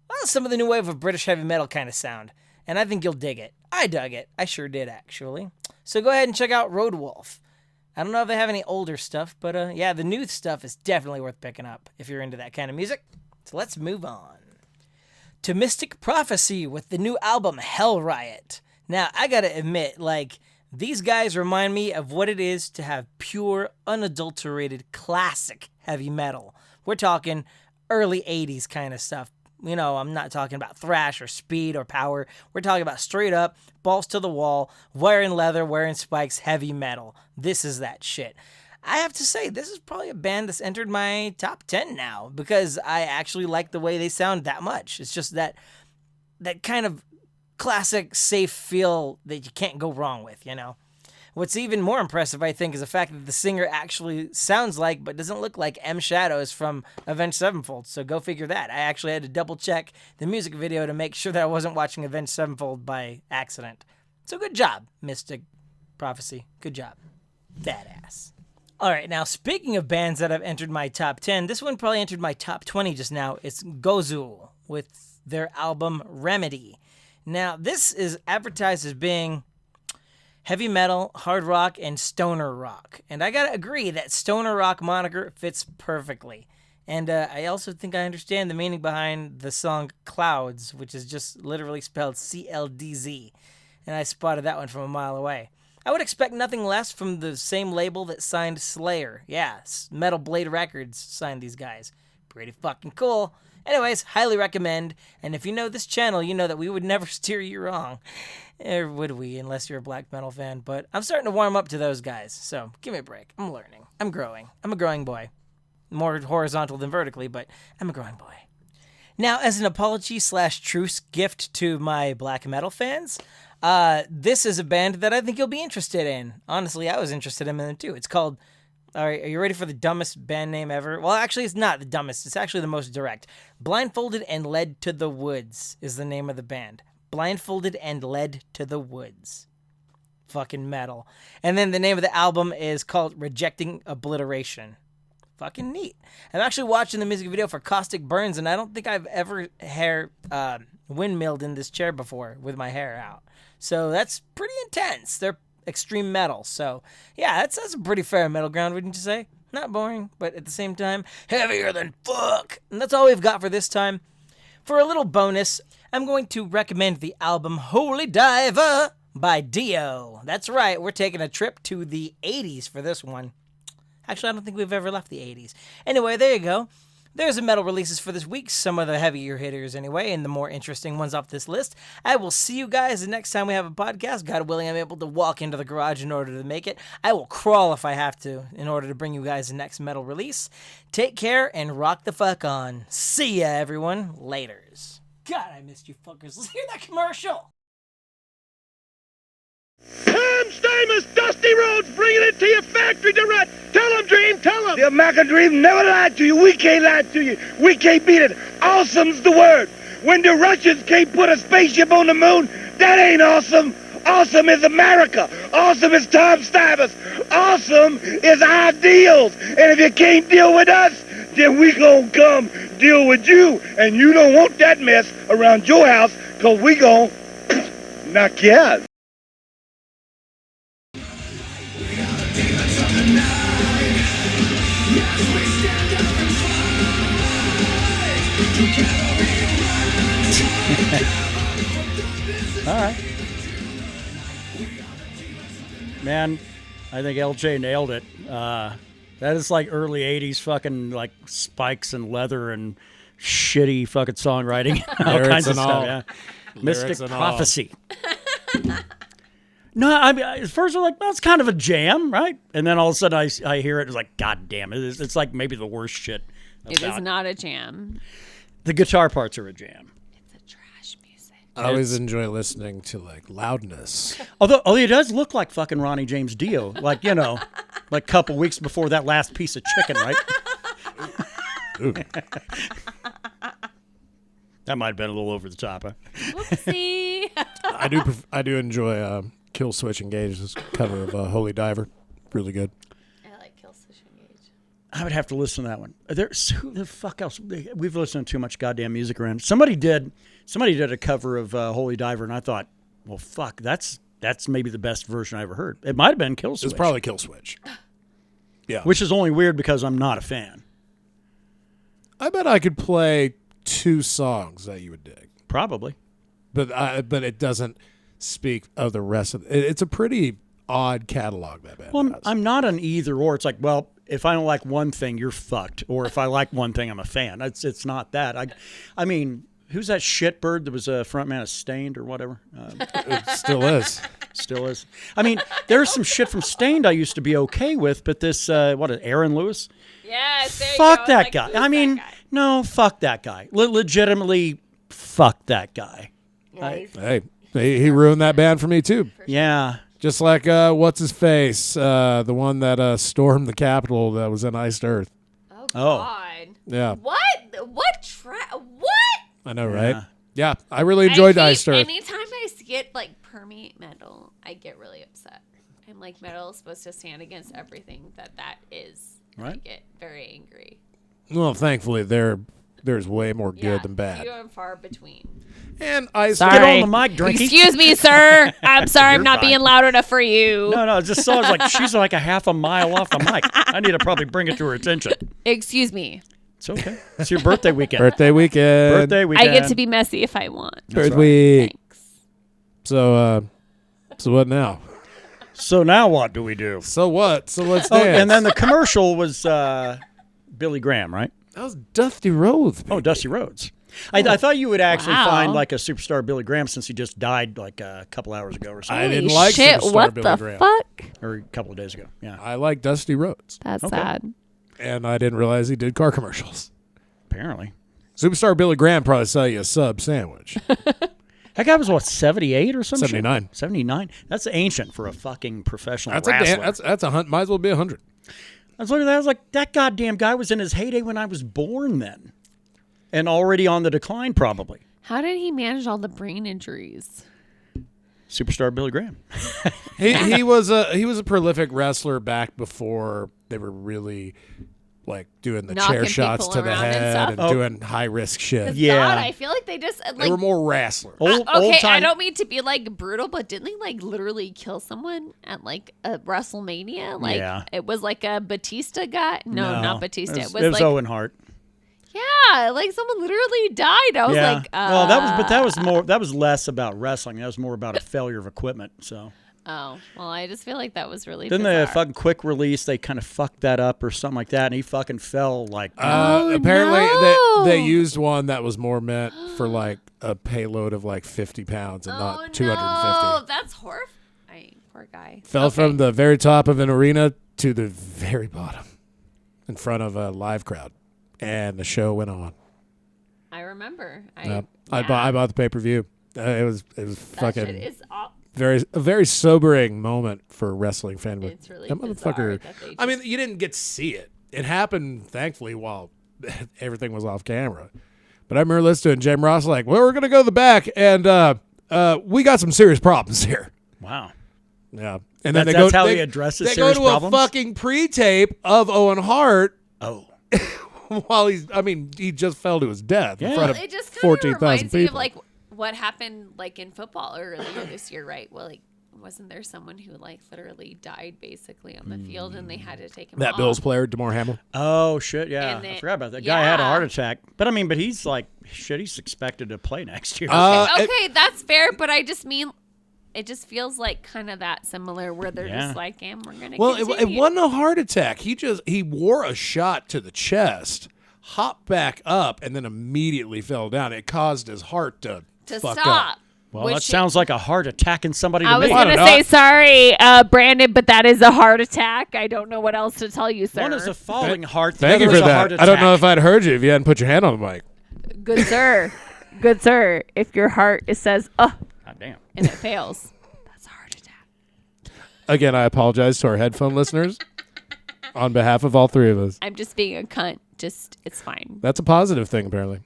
Well, some of the new wave of British heavy metal kind of sound, and I think you'll dig it. I dug it. I sure did, actually. So go ahead and check out Roadwolf. I don't know if they have any older stuff, but yeah, the new stuff is definitely worth picking up if you're into that kind of music. So let's move on to Mystic Prophecy with the new album Hell Riot. Now, I gotta admit, like, these guys remind me of what it is to have pure, unadulterated, classic heavy metal. We're talking early 80s kind of stuff. You know, I'm not talking about thrash or speed or power. We're talking about straight up, balls to the wall, wearing leather, wearing spikes, heavy metal. This is that shit. I have to say, this is probably a band that's entered my top 10 now, because I actually like the way they sound that much. It's just that kind of classic, safe feel that you can't go wrong with, you know? What's even more impressive, I think, is the fact that the singer actually sounds like, but doesn't look like, M. Shadows from Avenged Sevenfold. So go figure that. I actually had to double check the music video to make sure that I wasn't watching Avenged Sevenfold by accident. So good job, Mystic Prophecy. Good job. Badass. All right, now speaking of bands that have entered my top 10, this one probably entered my top 20 just now. It's Gozul with their album Remedy. Now, this is advertised as being heavy metal, hard rock, and stoner rock. And I gotta agree that stoner rock moniker fits perfectly. And I also think I understand the meaning behind the song Clouds, which is just literally spelled CLDZ. And I spotted that one from a mile away. I would expect nothing less from the same label that signed Slayer. Yeah, Metal Blade Records signed these guys. Pretty fucking cool. Anyways, highly recommend. And if you know this channel, you know that we would never steer you wrong. Or would we, unless you're a black metal fan. But I'm starting to warm up to those guys. So give me a break. I'm learning. I'm growing. I'm a growing boy. More horizontal than vertically, but I'm a growing boy. Now, as an apology/truce gift to my black metal fans, this is a band that I think you'll be interested in. Honestly, I was interested in them too. It's called... All right, are you ready for the dumbest band name ever? Well, actually, it's not the dumbest. It's actually the most direct. Blindfolded and Led to the Woods is the name of the band. Blindfolded and Led to the Woods. Fucking metal. And then the name of the album is called Rejecting Obliteration. Fucking neat. I'm actually watching the music video for Caustic Burns, and I don't think I've ever windmilled in this chair before with my hair out. So that's pretty intense. They're extreme metal. So, yeah, that's a pretty fair middle ground, wouldn't you say? Not boring, but at the same time, heavier than fuck. And that's all we've got for this time. For a little bonus, I'm going to recommend the album Holy Diver by Dio. That's right, we're taking a trip to the 80s for this one. Actually, I don't think we've ever left the 80s. Anyway, there you go. There's the metal releases for this week, some of the heavier hitters anyway, and the more interesting ones off this list. I will see you guys the next time we have a podcast. God willing, I'm able to walk into the garage in order to make it. I will crawl if I have to in order to bring you guys the next metal release. Take care and rock the fuck on. See ya, everyone. Laters. God, I missed you fuckers. Let's hear that commercial. Tom Stamos, Dusty Rhodes, bringing it to your factory direct. Tell them, Dream, tell them. The American Dream never lied to you. We can't lie to you. We can't beat it. Awesome's the word. When the Russians can't put a spaceship on the moon, that ain't awesome. Awesome is America. Awesome is Tom Stamos. Awesome is ideals. And if you can't deal with us, then we gonna come deal with you. And you don't want that mess around your house, because we gonna knock you out. All right. Man, I think LJ nailed it. That is like early 80s fucking like spikes and leather and shitty fucking songwriting. all kinds of stuff, yeah. Mystic Prophecy. No, I mean, at first I'm like, well, it's kind of a jam, right? And then all of a sudden I hear it, it's like, God damn it. It's like maybe the worst shit. It is not a jam. The guitar parts are a jam. It's a trash music. I always enjoy listening to like loudness. Although it does look like fucking Ronnie James Dio, like, you know, like a couple weeks before that last piece of chicken, right? That might have been a little over the top, huh? Whoopsie. I do enjoy Kill Switch Engage's cover of Holy Diver. Really good. I like Kill Switch Engage. I would have to listen to that one. There's who the fuck else? We've listened to too much goddamn music around. Somebody did a cover of Holy Diver, and I thought, well, fuck, that's maybe the best version I ever heard. It might have been Kill Switch. It's probably Kill Switch. Yeah. Which is only weird because I'm not a fan. I bet I could play 2 songs that you would dig. Probably. But it doesn't speak of the rest of it. It's a pretty odd catalog that band Well, has. I'm not an either or. It's like, well, if I don't like one thing, you're fucked. Or if I like one thing, I'm a fan. It's not that. I mean, who's that shitbird that was a frontman of Stained or whatever? It still is. Still is. I mean, there's some shit from Stained I used to be okay with, but this, Aaron Lewis? Yes, there Fuck you go. that Like, guy. who's I mean, that guy? no, fuck that guy. Legitimately, fuck that guy. Hey, he ruined that band for me too. Yeah. Just like what's his face, the one that stormed the Capitol that was in Iced Earth. Oh, Oh. God. Yeah, What? What? I know, right? Yeah. Yeah, I really enjoyed Iced Earth. Anytime I get like permeate metal, I get really upset. I'm like, metal is supposed to stand against everything that is. And I Right. get very angry. Well, thankfully there's way more good than bad. Few and far between. And Iced Get on the mic, Drinky. Excuse me, sir. I'm sorry, I'm You're not fine. being loud enough for you. No, it just sounds like she's like a half a mile off the mic. I need to probably bring it to her attention. Excuse me. It's okay. It's your birthday weekend. Birthday weekend. Birthday weekend. I get to be messy if I want. Birth right. week. Thanks. So what now? So now what do we do? So what? So let's Oh, dance. and then the commercial was Billy Graham, right? that was Dusty Rhodes. Oh, Dusty Rhodes. I thought you would actually Wow. find like a superstar Billy Graham since he just died like a couple hours ago or I something. didn't Holy like shit, Superstar what Billy the Graham. fuck? Or a couple of days ago. Yeah, I like Dusty Rhodes, That's Okay. sad. and I didn't realize he did car commercials. apparently. Superstar Billy Graham probably sell you a sub sandwich. That guy was what, 78 or something? 79. 79. That's ancient for a fucking professional That's wrestler. that's a hunt. Might as well be 100. I was looking at that. I was like, that goddamn guy was in his heyday when I was born then, and already on the decline probably. How did he manage all the brain injuries? Superstar Billy Graham. He was a prolific wrestler back before they were really like doing the Knocking chair shots people to the around and head stuff. and Oh. doing high risk shit. Yeah. God, I feel like they just They like. were more wrestlers. Old Okay, I time. don't mean to be like brutal, but didn't they like literally kill someone at like a WrestleMania? Like Yeah. it was like a Batista guy. No, not Batista. It was like Owen Hart. yeah, like someone literally died. I was Yeah. like, well, that was less about wrestling. That was more about a failure of equipment. So Oh, well, I just feel like that was really Didn't bizarre. they fucking quick release? They kind of fucked that up or something like that, and he fucking fell like. Apparently, no. they used one that was more meant for like a payload of like 50 pounds and not 250. No, that's horrifying. Poor guy. Fell from the very top of an arena to the very bottom in front of a live crowd, and the show went on. I remember. I bought the pay-per-view. It was that fucking shit is a very sobering moment for a wrestling fan. It's really that motherfucker. bizarre that they I mean, you didn't get to see it. It happened, thankfully, while everything was off camera. But I remember listening to Jim Ross like, "Well, we're gonna go to the back, and we got some serious problems here." Wow. Yeah, and then That's how he addresses They serious go to problems? a fucking pre-tape of Owen Hart Oh. while he just fell to his death in Yeah. front Well, of it just kind of 14,000 reminds me of people. like what happened like in football earlier this year, right? Well, like wasn't there someone who like literally died basically on the field and they had to take him that off? Bills player, DeMar Hamlin. Oh shit! Yeah, And I it- forgot about that. Guy had a yeah. heart attack, but he's like shit. He's expected to play next year. Okay, that's fair, but I just mean it just feels like kind of that similar where they're just like, and we're gonna. Well, continue. it wasn't a heart attack. He wore a shot to the chest, hopped back up, and then immediately fell down. It caused his heart to fuck stop. up. Well, Which that sounds like a heart attacking somebody to I was me. gonna say sorry, Brandon, but that is a heart attack. I don't know what else to tell you, sir. One is a falling heart. The Thank you other for is a heart that. attack. I don't know if I'd heard you if you hadn't put your hand on the mic. Good sir, good sir. If your heart says God damn. and it fails, that's a heart attack. Again, I apologize to our headphone listeners on behalf of all three of us. I'm just being a cunt. Just it's fine. That's a positive thing, apparently.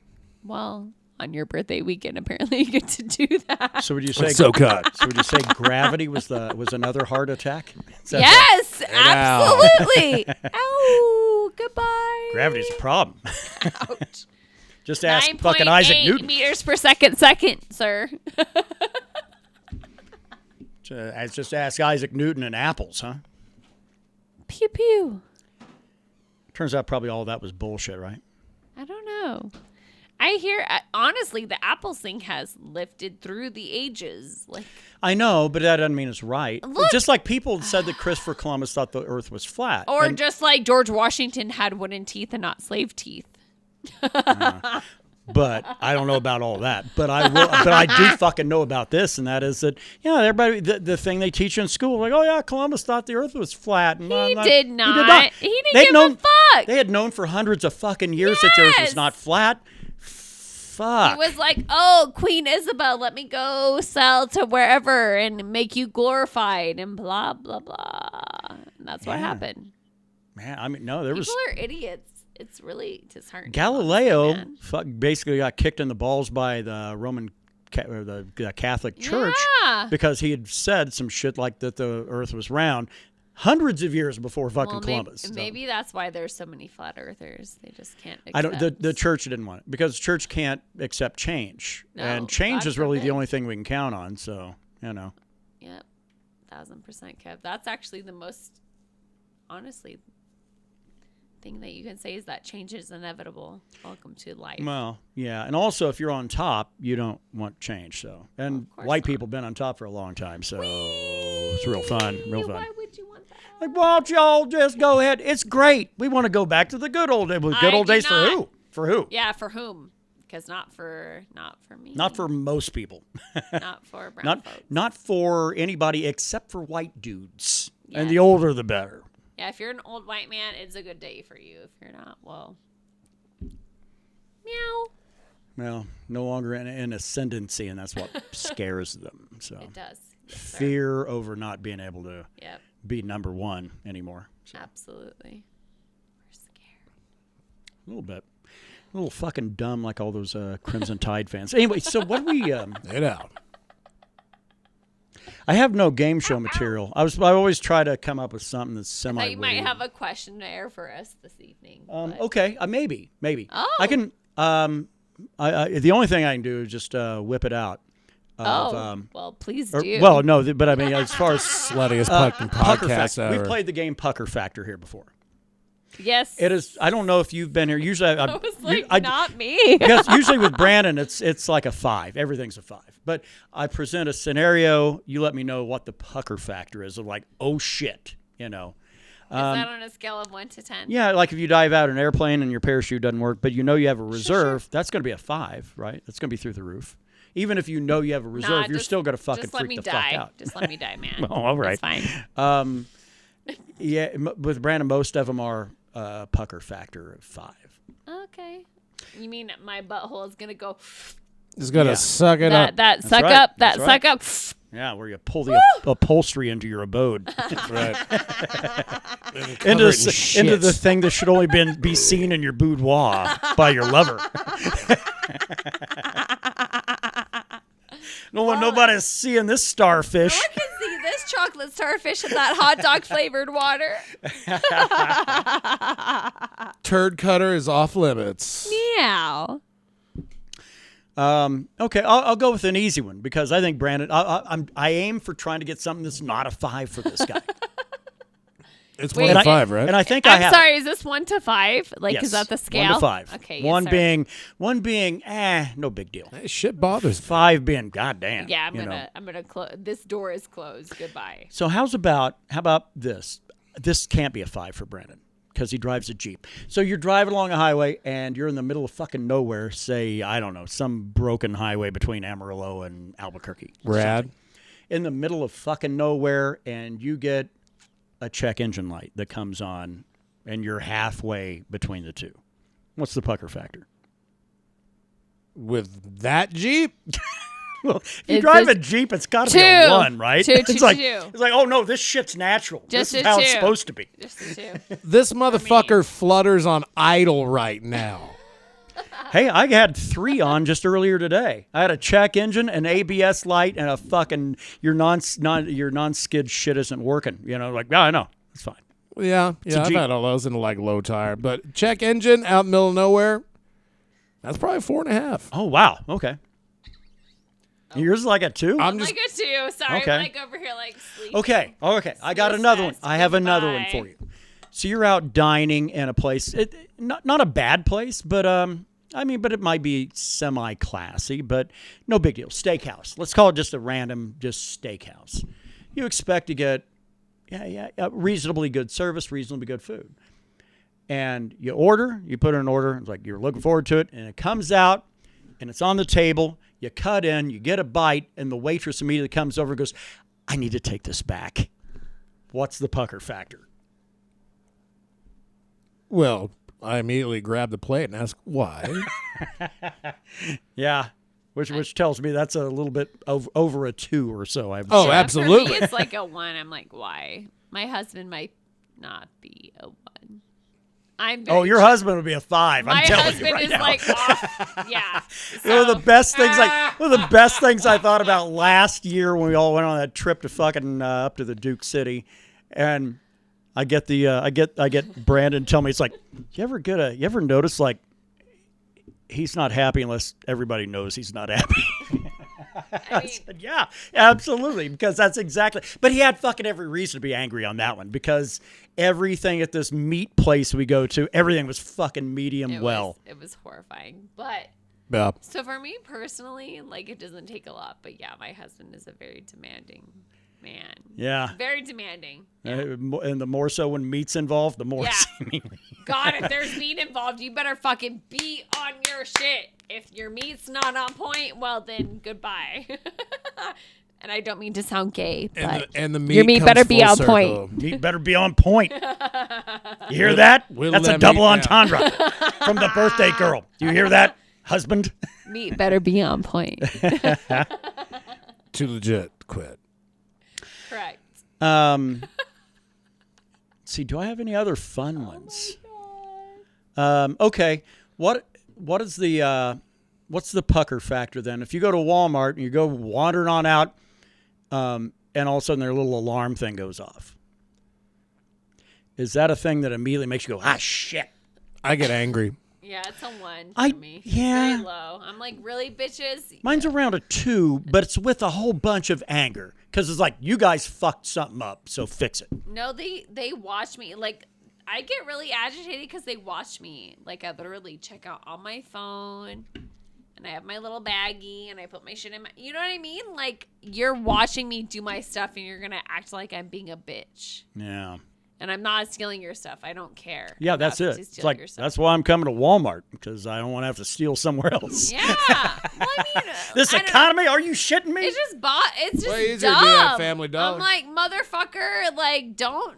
Well, on your birthday weekend, apparently you get to do that. So would you say? So cut. So would you say gravity was another heart attack? Is that Yes, Ow. absolutely. Ow, goodbye. right? Gravity's a problem. Ouch. Just ask fucking Isaac 9.8 Newton. meters per second, sir. Just ask Isaac Newton and apples, huh? Pew pew. Turns out probably all that was bullshit, right? I don't know. I hear honestly, the apples thing has lifted through the ages. Like I know, but that doesn't mean it's right. Look- Just like people said that Christopher Columbus thought the Earth was flat. or And- just like George Washington had wooden teeth and not slave teeth. but I don't know about all that. But I will. But I do fucking know about this, and that is that everybody the thing they teach you in school, like, oh yeah, Columbus thought the Earth was flat. And He did He did not. not. He didn't They'd give known, a fuck. They had known for hundreds of fucking years that the Earth was Yes. not flat. Fuck. He was like, "Oh, Queen Isabel, let me go sell to wherever and make you glorified and blah blah blah." And that's what happened. Man, I mean, no, there was People are idiots. It's really disheartening. Galileo. honestly, man. Basically got kicked in the balls by the Roman or the Catholic Church Yeah. because he had said some shit like that the Earth was round hundreds of years before fucking Well, Columbus. So. maybe that's why there's so many flat earthers. They just can't. Accept. I don't. The church didn't want it because the church can't accept change, No, and change God is really the forbid. only thing we can count on. So Yep, 1000% Kev. That's actually the most, honestly, thing that you can say is that change is inevitable. Welcome to life. Well, yeah, and also if you're on top, you don't want change. So, and Of course white not. people been on top for a long time, so it's real fun, real fun. Why would you want that? Like, why don't y'all just go ahead? It's great. We want to go back to the good old days. Good I old do days for not. who? For who? Yeah, for whom? Because not for me. Not for most people. not for brown not folks. not for anybody except for white dudes. And Yeah. the older the better. Yeah, if you're an old white man, it's a good day for you. If you're not, well, meow. Well, no longer in ascendancy, and that's what scares them. So It does. Yes, sir. fear over not being able to Yep, be number one anymore. So, absolutely. We're scared. a little bit. A little fucking dumb like all those Crimson Tide fans. Anyway, so what do we... Get out. I have no game show material. I always try to come up with something that's semi. I thought you might have a questionnaire for us this evening. but- Okay, maybe. Oh. I can. The only thing I can do is just whip it out. Well, please do. Well, no, but I mean, as far as Sluttiest fucking Pucker podcast Factor, ever. we've played the game Pucker Factor here before. Yes. It is. I don't know if you've been here. Usually, I was like, not me. Because usually with Brandon, it's like a 5. Everything's a 5. But I present a scenario. You let me know what the pucker factor is. Of like, oh shit, Is that on a scale of 1 to 10? Yeah, like if you dive out an airplane and your parachute doesn't work, but you have a reserve, that's going to be a 5, right? That's going to be through the roof. Even if you know you have a reserve, you're still going to fucking freak the fuck out. Just let me die, man. Oh, all right. That's fine. Yeah, with Brandon, most of them are pucker factor of 5. Okay. You mean my butthole is going to go... Just got to suck it up. That suck right. up. That's That right. suck up. Yeah, where you pull the upholstery into your abode. Right. into the thing that should only be seen in your boudoir by your lover. No one, nobody's seeing this starfish. I can see this chocolate starfish in that hot dog flavored water. Turd cutter is off limits. Meow. Okay, I'll go with an easy one because I think Brandon. I aim for trying to get something that's not a 5 for this guy. It's Wait, 1 to 5, right? And I think I I'm have. sorry, is this 1 to 5? Like, Yes, is that the scale? 1 to 5. Okay. One yes, sir. being no big deal. Hey, shit bothers me. 5 being goddamn. Yeah, I'm gonna close. This door is closed. Goodbye. So how about this? This can't be a 5 for Brandon because he drives a Jeep. So you're driving along a highway and you're in the middle of fucking nowhere. Say, I don't know, some broken highway between Amarillo and Albuquerque. Rad. In the middle of fucking nowhere, and you get a check engine light that comes on, and you're halfway between the two. What's the pucker factor? With that Jeep? Well, if you It's drive a a Jeep, it's got to be a 1, right? It's like, oh no, this shit's natural. Just this is a how 2. it's supposed to be. Just the 2. This motherfucker flutters on idle right now. Hey, I had 3 on just earlier today. I had a check engine, an ABS light, and a fucking your non-skid shit isn't working. Like, yeah, I know. It's fine. Yeah, I've Jeep. had all those in like low tire. But check engine out in the middle of nowhere, that's probably 4.5. Oh, wow. Okay. Yours is like a 2? I'm like a 2. Sorry, Okay. I'm like over here like sleeping. Okay. I got Sleep another one. fast. I have another one Goodbye. for you. So you're out dining in a place, not a bad place, but but it might be semi-classy, but no big deal. Steakhouse. Let's call it just a random steakhouse. You expect to get reasonably good service, reasonably good food. And you put in an order, it's like you're looking forward to it, and it comes out, and it's on the table, you cut in, you get a bite, and the waitress immediately comes over and goes, I need to take this back. What's the pucker factor? Well, I immediately grab the plate and ask why. Yeah, which tells me that's a little bit over a 2 or so. I would Oh, say. absolutely. For me, it's like a 1. I'm like, why? My husband might not be a 1. Oh, your husband would be a 5. My I'm telling husband you right is now. like off. Yeah. One of the So- best things, one of the best things I thought about last year when we all went on that trip to fucking up to the Duke City, and I get I get Brandon tell me, it's like, you ever notice like he's not happy unless everybody knows he's not happy. I mean, said, yeah, absolutely, because that's exactly. But he had fucking every reason to be angry on that one because everything at this meat place we go to, everything was fucking medium it was horrifying. But Yeah. so for me personally, like it doesn't take a lot. But yeah, my husband is a very demanding man. Yeah. Very demanding. And the more so when meat's involved, the more Yeah. seemingly. God, if there's meat involved, you better fucking be on your shit. If your meat's not on point, well then goodbye. And I don't mean to sound gay, but And the meat your meat comes better be full on circle. point. Meat better be on point. You hear that? Whittle That's a that double meat down. entendre from the birthday girl. You hear that, husband? Meat better be on point. Too legit. Quit. Correct. See, do I have any other fun ones? God. Okay. What is the what's the pucker factor then? If you go to Walmart and you go wandering on out, and all of a sudden their little alarm thing goes off, is that a thing that immediately makes you go, ah, shit? I get angry. Yeah, it's a 1 I- for me. yeah. Very low. I'm like, really, bitches? Mine's around a 2, but it's with a whole bunch of anger because it's like, you guys fucked something up, so fix it. No, they watch me. Like, I get really agitated because they watch me. Like, I literally check out on my phone, and I have my little baggie, and I put my shit in my... You know what I mean? Like, you're watching me do my stuff, and you're going to act like I'm being a bitch. Yeah. And I'm not stealing your stuff. I don't care. Yeah, that's Not it. to It's steal like, your stuff. that's why I'm coming to Walmart, because I don't want to have to steal somewhere else. Yeah. Well, I mean... This I don't know. economy, are you shitting me? It's just it's just Way easier dumb. to do that at Family Dollar. I'm like, motherfucker, like, don't.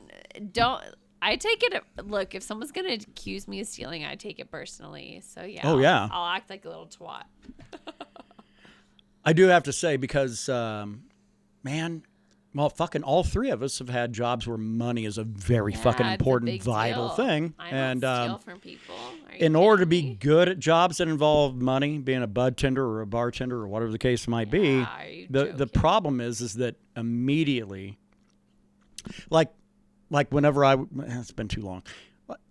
I take it. Look, if someone's gonna accuse me of stealing, I take it personally. So yeah. Oh, yeah. I'll act like a little twat. I do have to say, because, man, well, fucking all three of us have had jobs where money is a very fucking Yeah, it's a important, big vital deal. thing. I And don't steal from people. Are you in order to kidding be me? good at jobs that involve money, being a bud tender or a bartender or whatever the case might be, Yeah, are you the joking? problem is that immediately, like whenever it's been too long,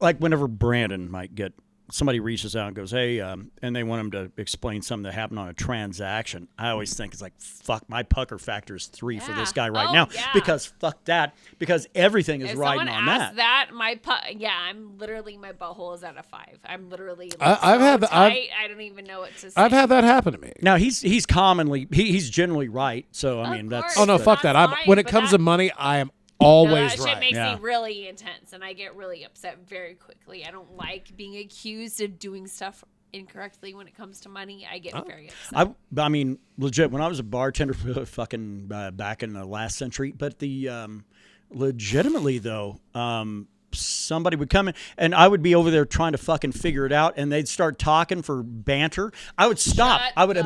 like whenever Brandon might get, somebody reaches out and goes, hey, and they want him to explain something that happened on a transaction, I always think it's like, fuck, my pucker factor is 3 for this guy right Oh, now, yeah. because fuck that, because everything is If riding someone on asks that. I'm literally, my butthole is at a 5. I'm literally like, I've so had the- I've- tight, I don't even know what to say. I've had that happen to me. Now he's generally right, so I mean that's Oh no, So fuck that! that's When fine, it but comes that- to money, I am No, always that shit right. makes Yeah. me really intense, and I get really upset very quickly. I don't like being accused of doing stuff incorrectly when it comes to money. I get very upset. I mean, legit, when I was a bartender fucking back in the last century, but the legitimately though, somebody would come in and I would be over there trying to fucking figure it out, and they'd start talking for banter. I would stop. Shut I would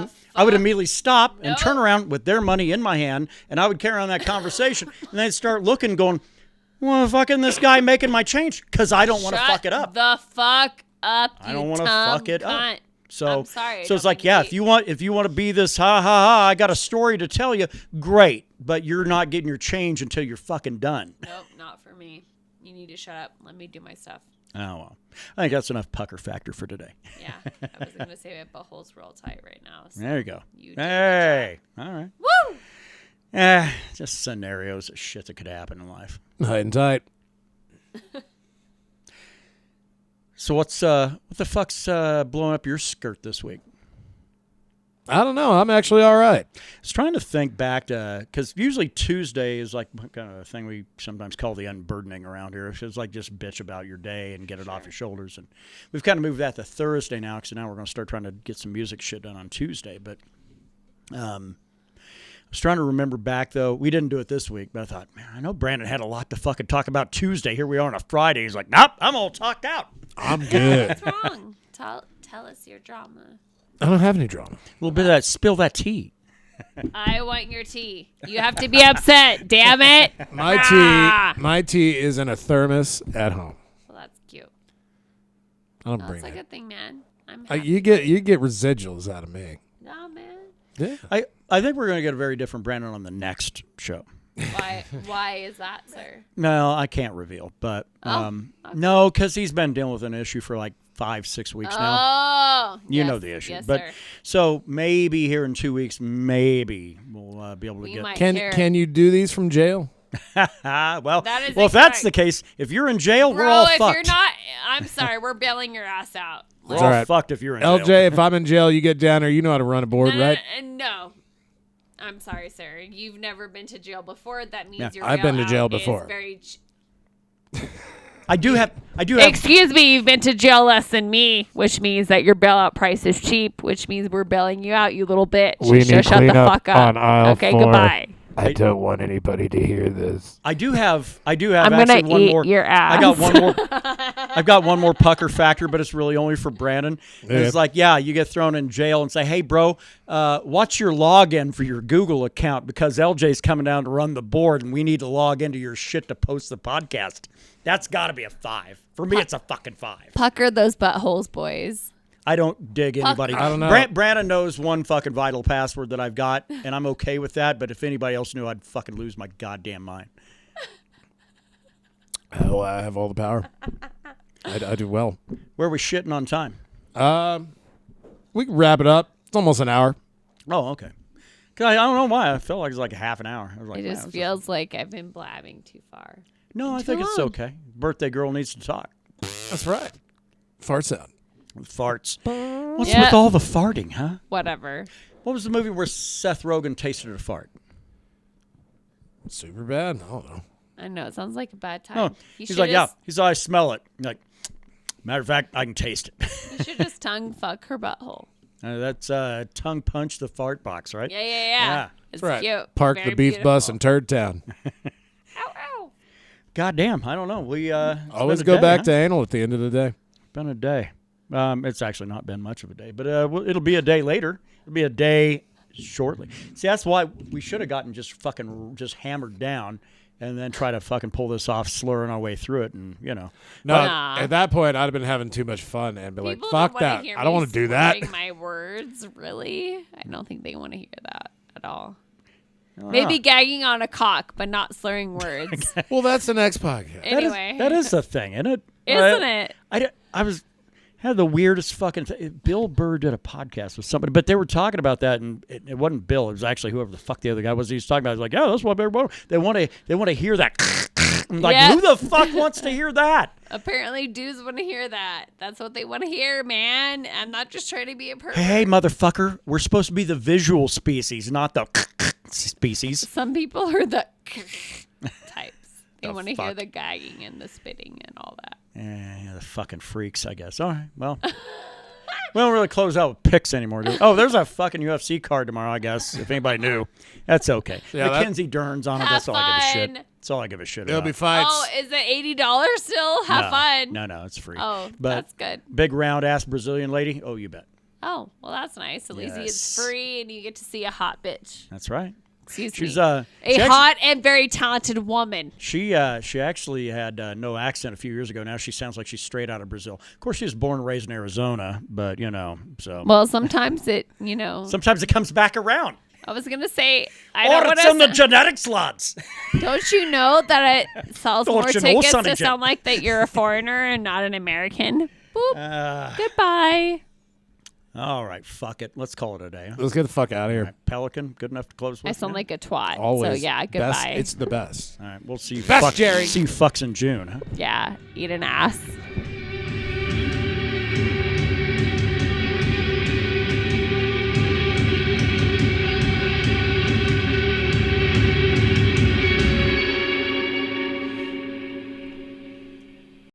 the immediately stop and turn No. around with their money in my hand, and I would carry on that conversation, and they'd start looking, going, well, fucking this guy making my change, because I don't want to Shut fuck it up. the fuck up, you I don't want to dumb fuck it cunt. up. So, I'm sorry, I so it's don't like, mean to yeah, be- if you want to be this ha ha ha, I got a story to tell you. Great, but you're not getting your change until you're fucking done. Nope, not for me. You need to shut up. Let me do my stuff. Oh well, I think that's enough pucker factor for today. Yeah, I was gonna say my butthole's real tight right now. So There you go. You do Hey, all right. Woo! Just scenarios of shit that could happen in life. Tight and tight. So what the fuck's blowing up your skirt this week? I don't know. I'm actually all right. I was trying to think back to, because usually Tuesday is like kind of a thing we sometimes call the unburdening around here. It's like just bitch about your day and get it off your shoulders. And we've kind of moved that to Thursday now, because now we're going to start trying to get some music shit done on Tuesday. But I was trying to remember back, though. We didn't do it this week, but I thought, man, I know Brandon had a lot to fucking talk about Tuesday. Here we are on a Friday. He's like, nope, I'm all talked out. I'm good. What's wrong? Tell us your drama. I don't have any drama. A little bit of that, spill that tea. I want your tea. You have to be upset. Damn it. My tea is in a thermos at home. Well, that's cute. I don't That's bring a it. good thing, man. I'm happy. You get residuals out of me. No, man. Yeah. I think we're going to get a very different Brandon on the next show. Why is that, sir? No, I can't reveal, but Okay. no, because he's been dealing with an issue for like 5-6 weeks now. Oh, You yes, know the issue, yes, but sir. so maybe here in 2 weeks, maybe we'll be able to We get. might Can hear. can you do these from jail? well, That is if that's incorrect. the case, if you're in jail, we're Bro, all if fucked. you're not, I'm sorry, we're bailing your ass out. we're It's all all right. fucked if you're in LJ, jail. if I'm in jail, you get down there. You know how to run a board, right? No. I'm sorry, sir. You've never been to jail before. That means Yeah, your I've been to bailout jail is before. very I do have. Excuse me, you've been to jail less than me, which means that your bailout price is cheap, which means we're bailing you out, you little bitch. We You should need shut the cleanup fuck up. on aisle Okay, 4. goodbye. I don't want anybody to hear this. I do have. I'm actually gonna one eat more. your ass. I got one more. I've got one more pucker factor, but it's really only for Brandon. And It's like, yeah, you get thrown in jail and say, hey, bro, what's your login for your Google account? Because LJ's coming down to run the board, and we need to log into your shit to post the podcast. That's got to be a 5. For me, it's a fucking 5. Pucker those buttholes, boys. I don't dig anybody. I don't know. Brandon knows one fucking vital password that I've got, and I'm okay with that. But if anybody else knew, I'd fucking lose my goddamn mind. Hell, I have all the power. I do well. Where are we shitting on time? We can wrap it up. It's almost an hour. Oh, okay. 'Cause I don't know why. I felt like it was like a half an hour. I was like, It wow, just this is- feels like I've been blabbing too far. No, I think it's okay. Birthday girl needs to talk. That's right. Fart sound. Farts. What's Yeah. with all the farting, huh? Whatever. What was the movie where Seth Rogen tasted a fart? Super bad? I don't know. I know it sounds like a bad time. No, You he's should like, yeah. just- He's like, I smell it. Like, matter of fact, I can taste it. You should just tongue fuck her butthole. That's tongue punch the fart box, right? Yeah. It's Right. cute. Park Very the beef beautiful. bus in Turd Town. Ow, ow. God damn, I don't know. We it's Always been a go day, back huh? to anal at the end of the day. Been a day. It's actually not been much of a day, but it'll be a day later. It'll be a day shortly. See, that's why we should have gotten just hammered down, and then try to fucking pull this off, slurring our way through it, and No, Nah. at that point, I'd have been having too much fun and be like, People fuck don't wanna that. hear I don't me want to do that. slurring my words, really. I don't think they want to hear that at all. I don't Maybe know. gagging on a cock, but not slurring words. Well, that's the next podcast. Anyway, that is a thing, isn't it? isn't it? I had the weirdest fucking thing. Bill Burr did a podcast with somebody, but they were talking about that, and it wasn't Bill. It was actually whoever the fuck the other guy was. He was talking about. He was like, yeah, that's what everybody. They want to hear that. I'm like, Yeah. who the fuck wants to hear that? Apparently, dudes want to hear that. That's what they want to hear, man. I'm not just trying to be a pervert. Hey, motherfucker, we're supposed to be the visual species, not the species. Some people are the types. They The want to hear fuck? the gagging and the spitting and all that. Yeah, the fucking freaks, I guess. All right, well. We don't really close out with picks anymore, do we? Oh, there's a fucking UFC card tomorrow, I guess, if anybody knew. That's okay. Yeah, Mackenzie Dern's on it. Have That's all I give a shit. fun. That's all I give a shit There'll about. be fights. Oh, is it $80 still? Have fun. No, it's free. Oh, but that's good. big round ass Brazilian lady. Oh, you bet. Oh, well, that's nice. At least it's Yes. free and you get to see a hot bitch. That's right. Excuse She's me. a Hot and very talented woman. She actually had no accent a few years ago. Now she sounds like she's straight out of Brazil. Of course, she was born and raised in Arizona, but so Well, sometimes it, sometimes it comes back around. I was going to say, I Or don't it's in the want genetics lots. to. Don't you know that it sells Don't more you know, tickets sonny to Jim? sound like that you're a foreigner and not an American? Boop. Goodbye. All right, fuck it. Let's call it a day. Huh? Let's get the fuck out of here. All right, Pelican, good enough to close with? I sound Yeah? like a twat. Always. So, yeah, Best, goodbye. it's the best. All right, we'll see you. Best, Jerry. See you fucks in June, huh? Yeah, eat an ass.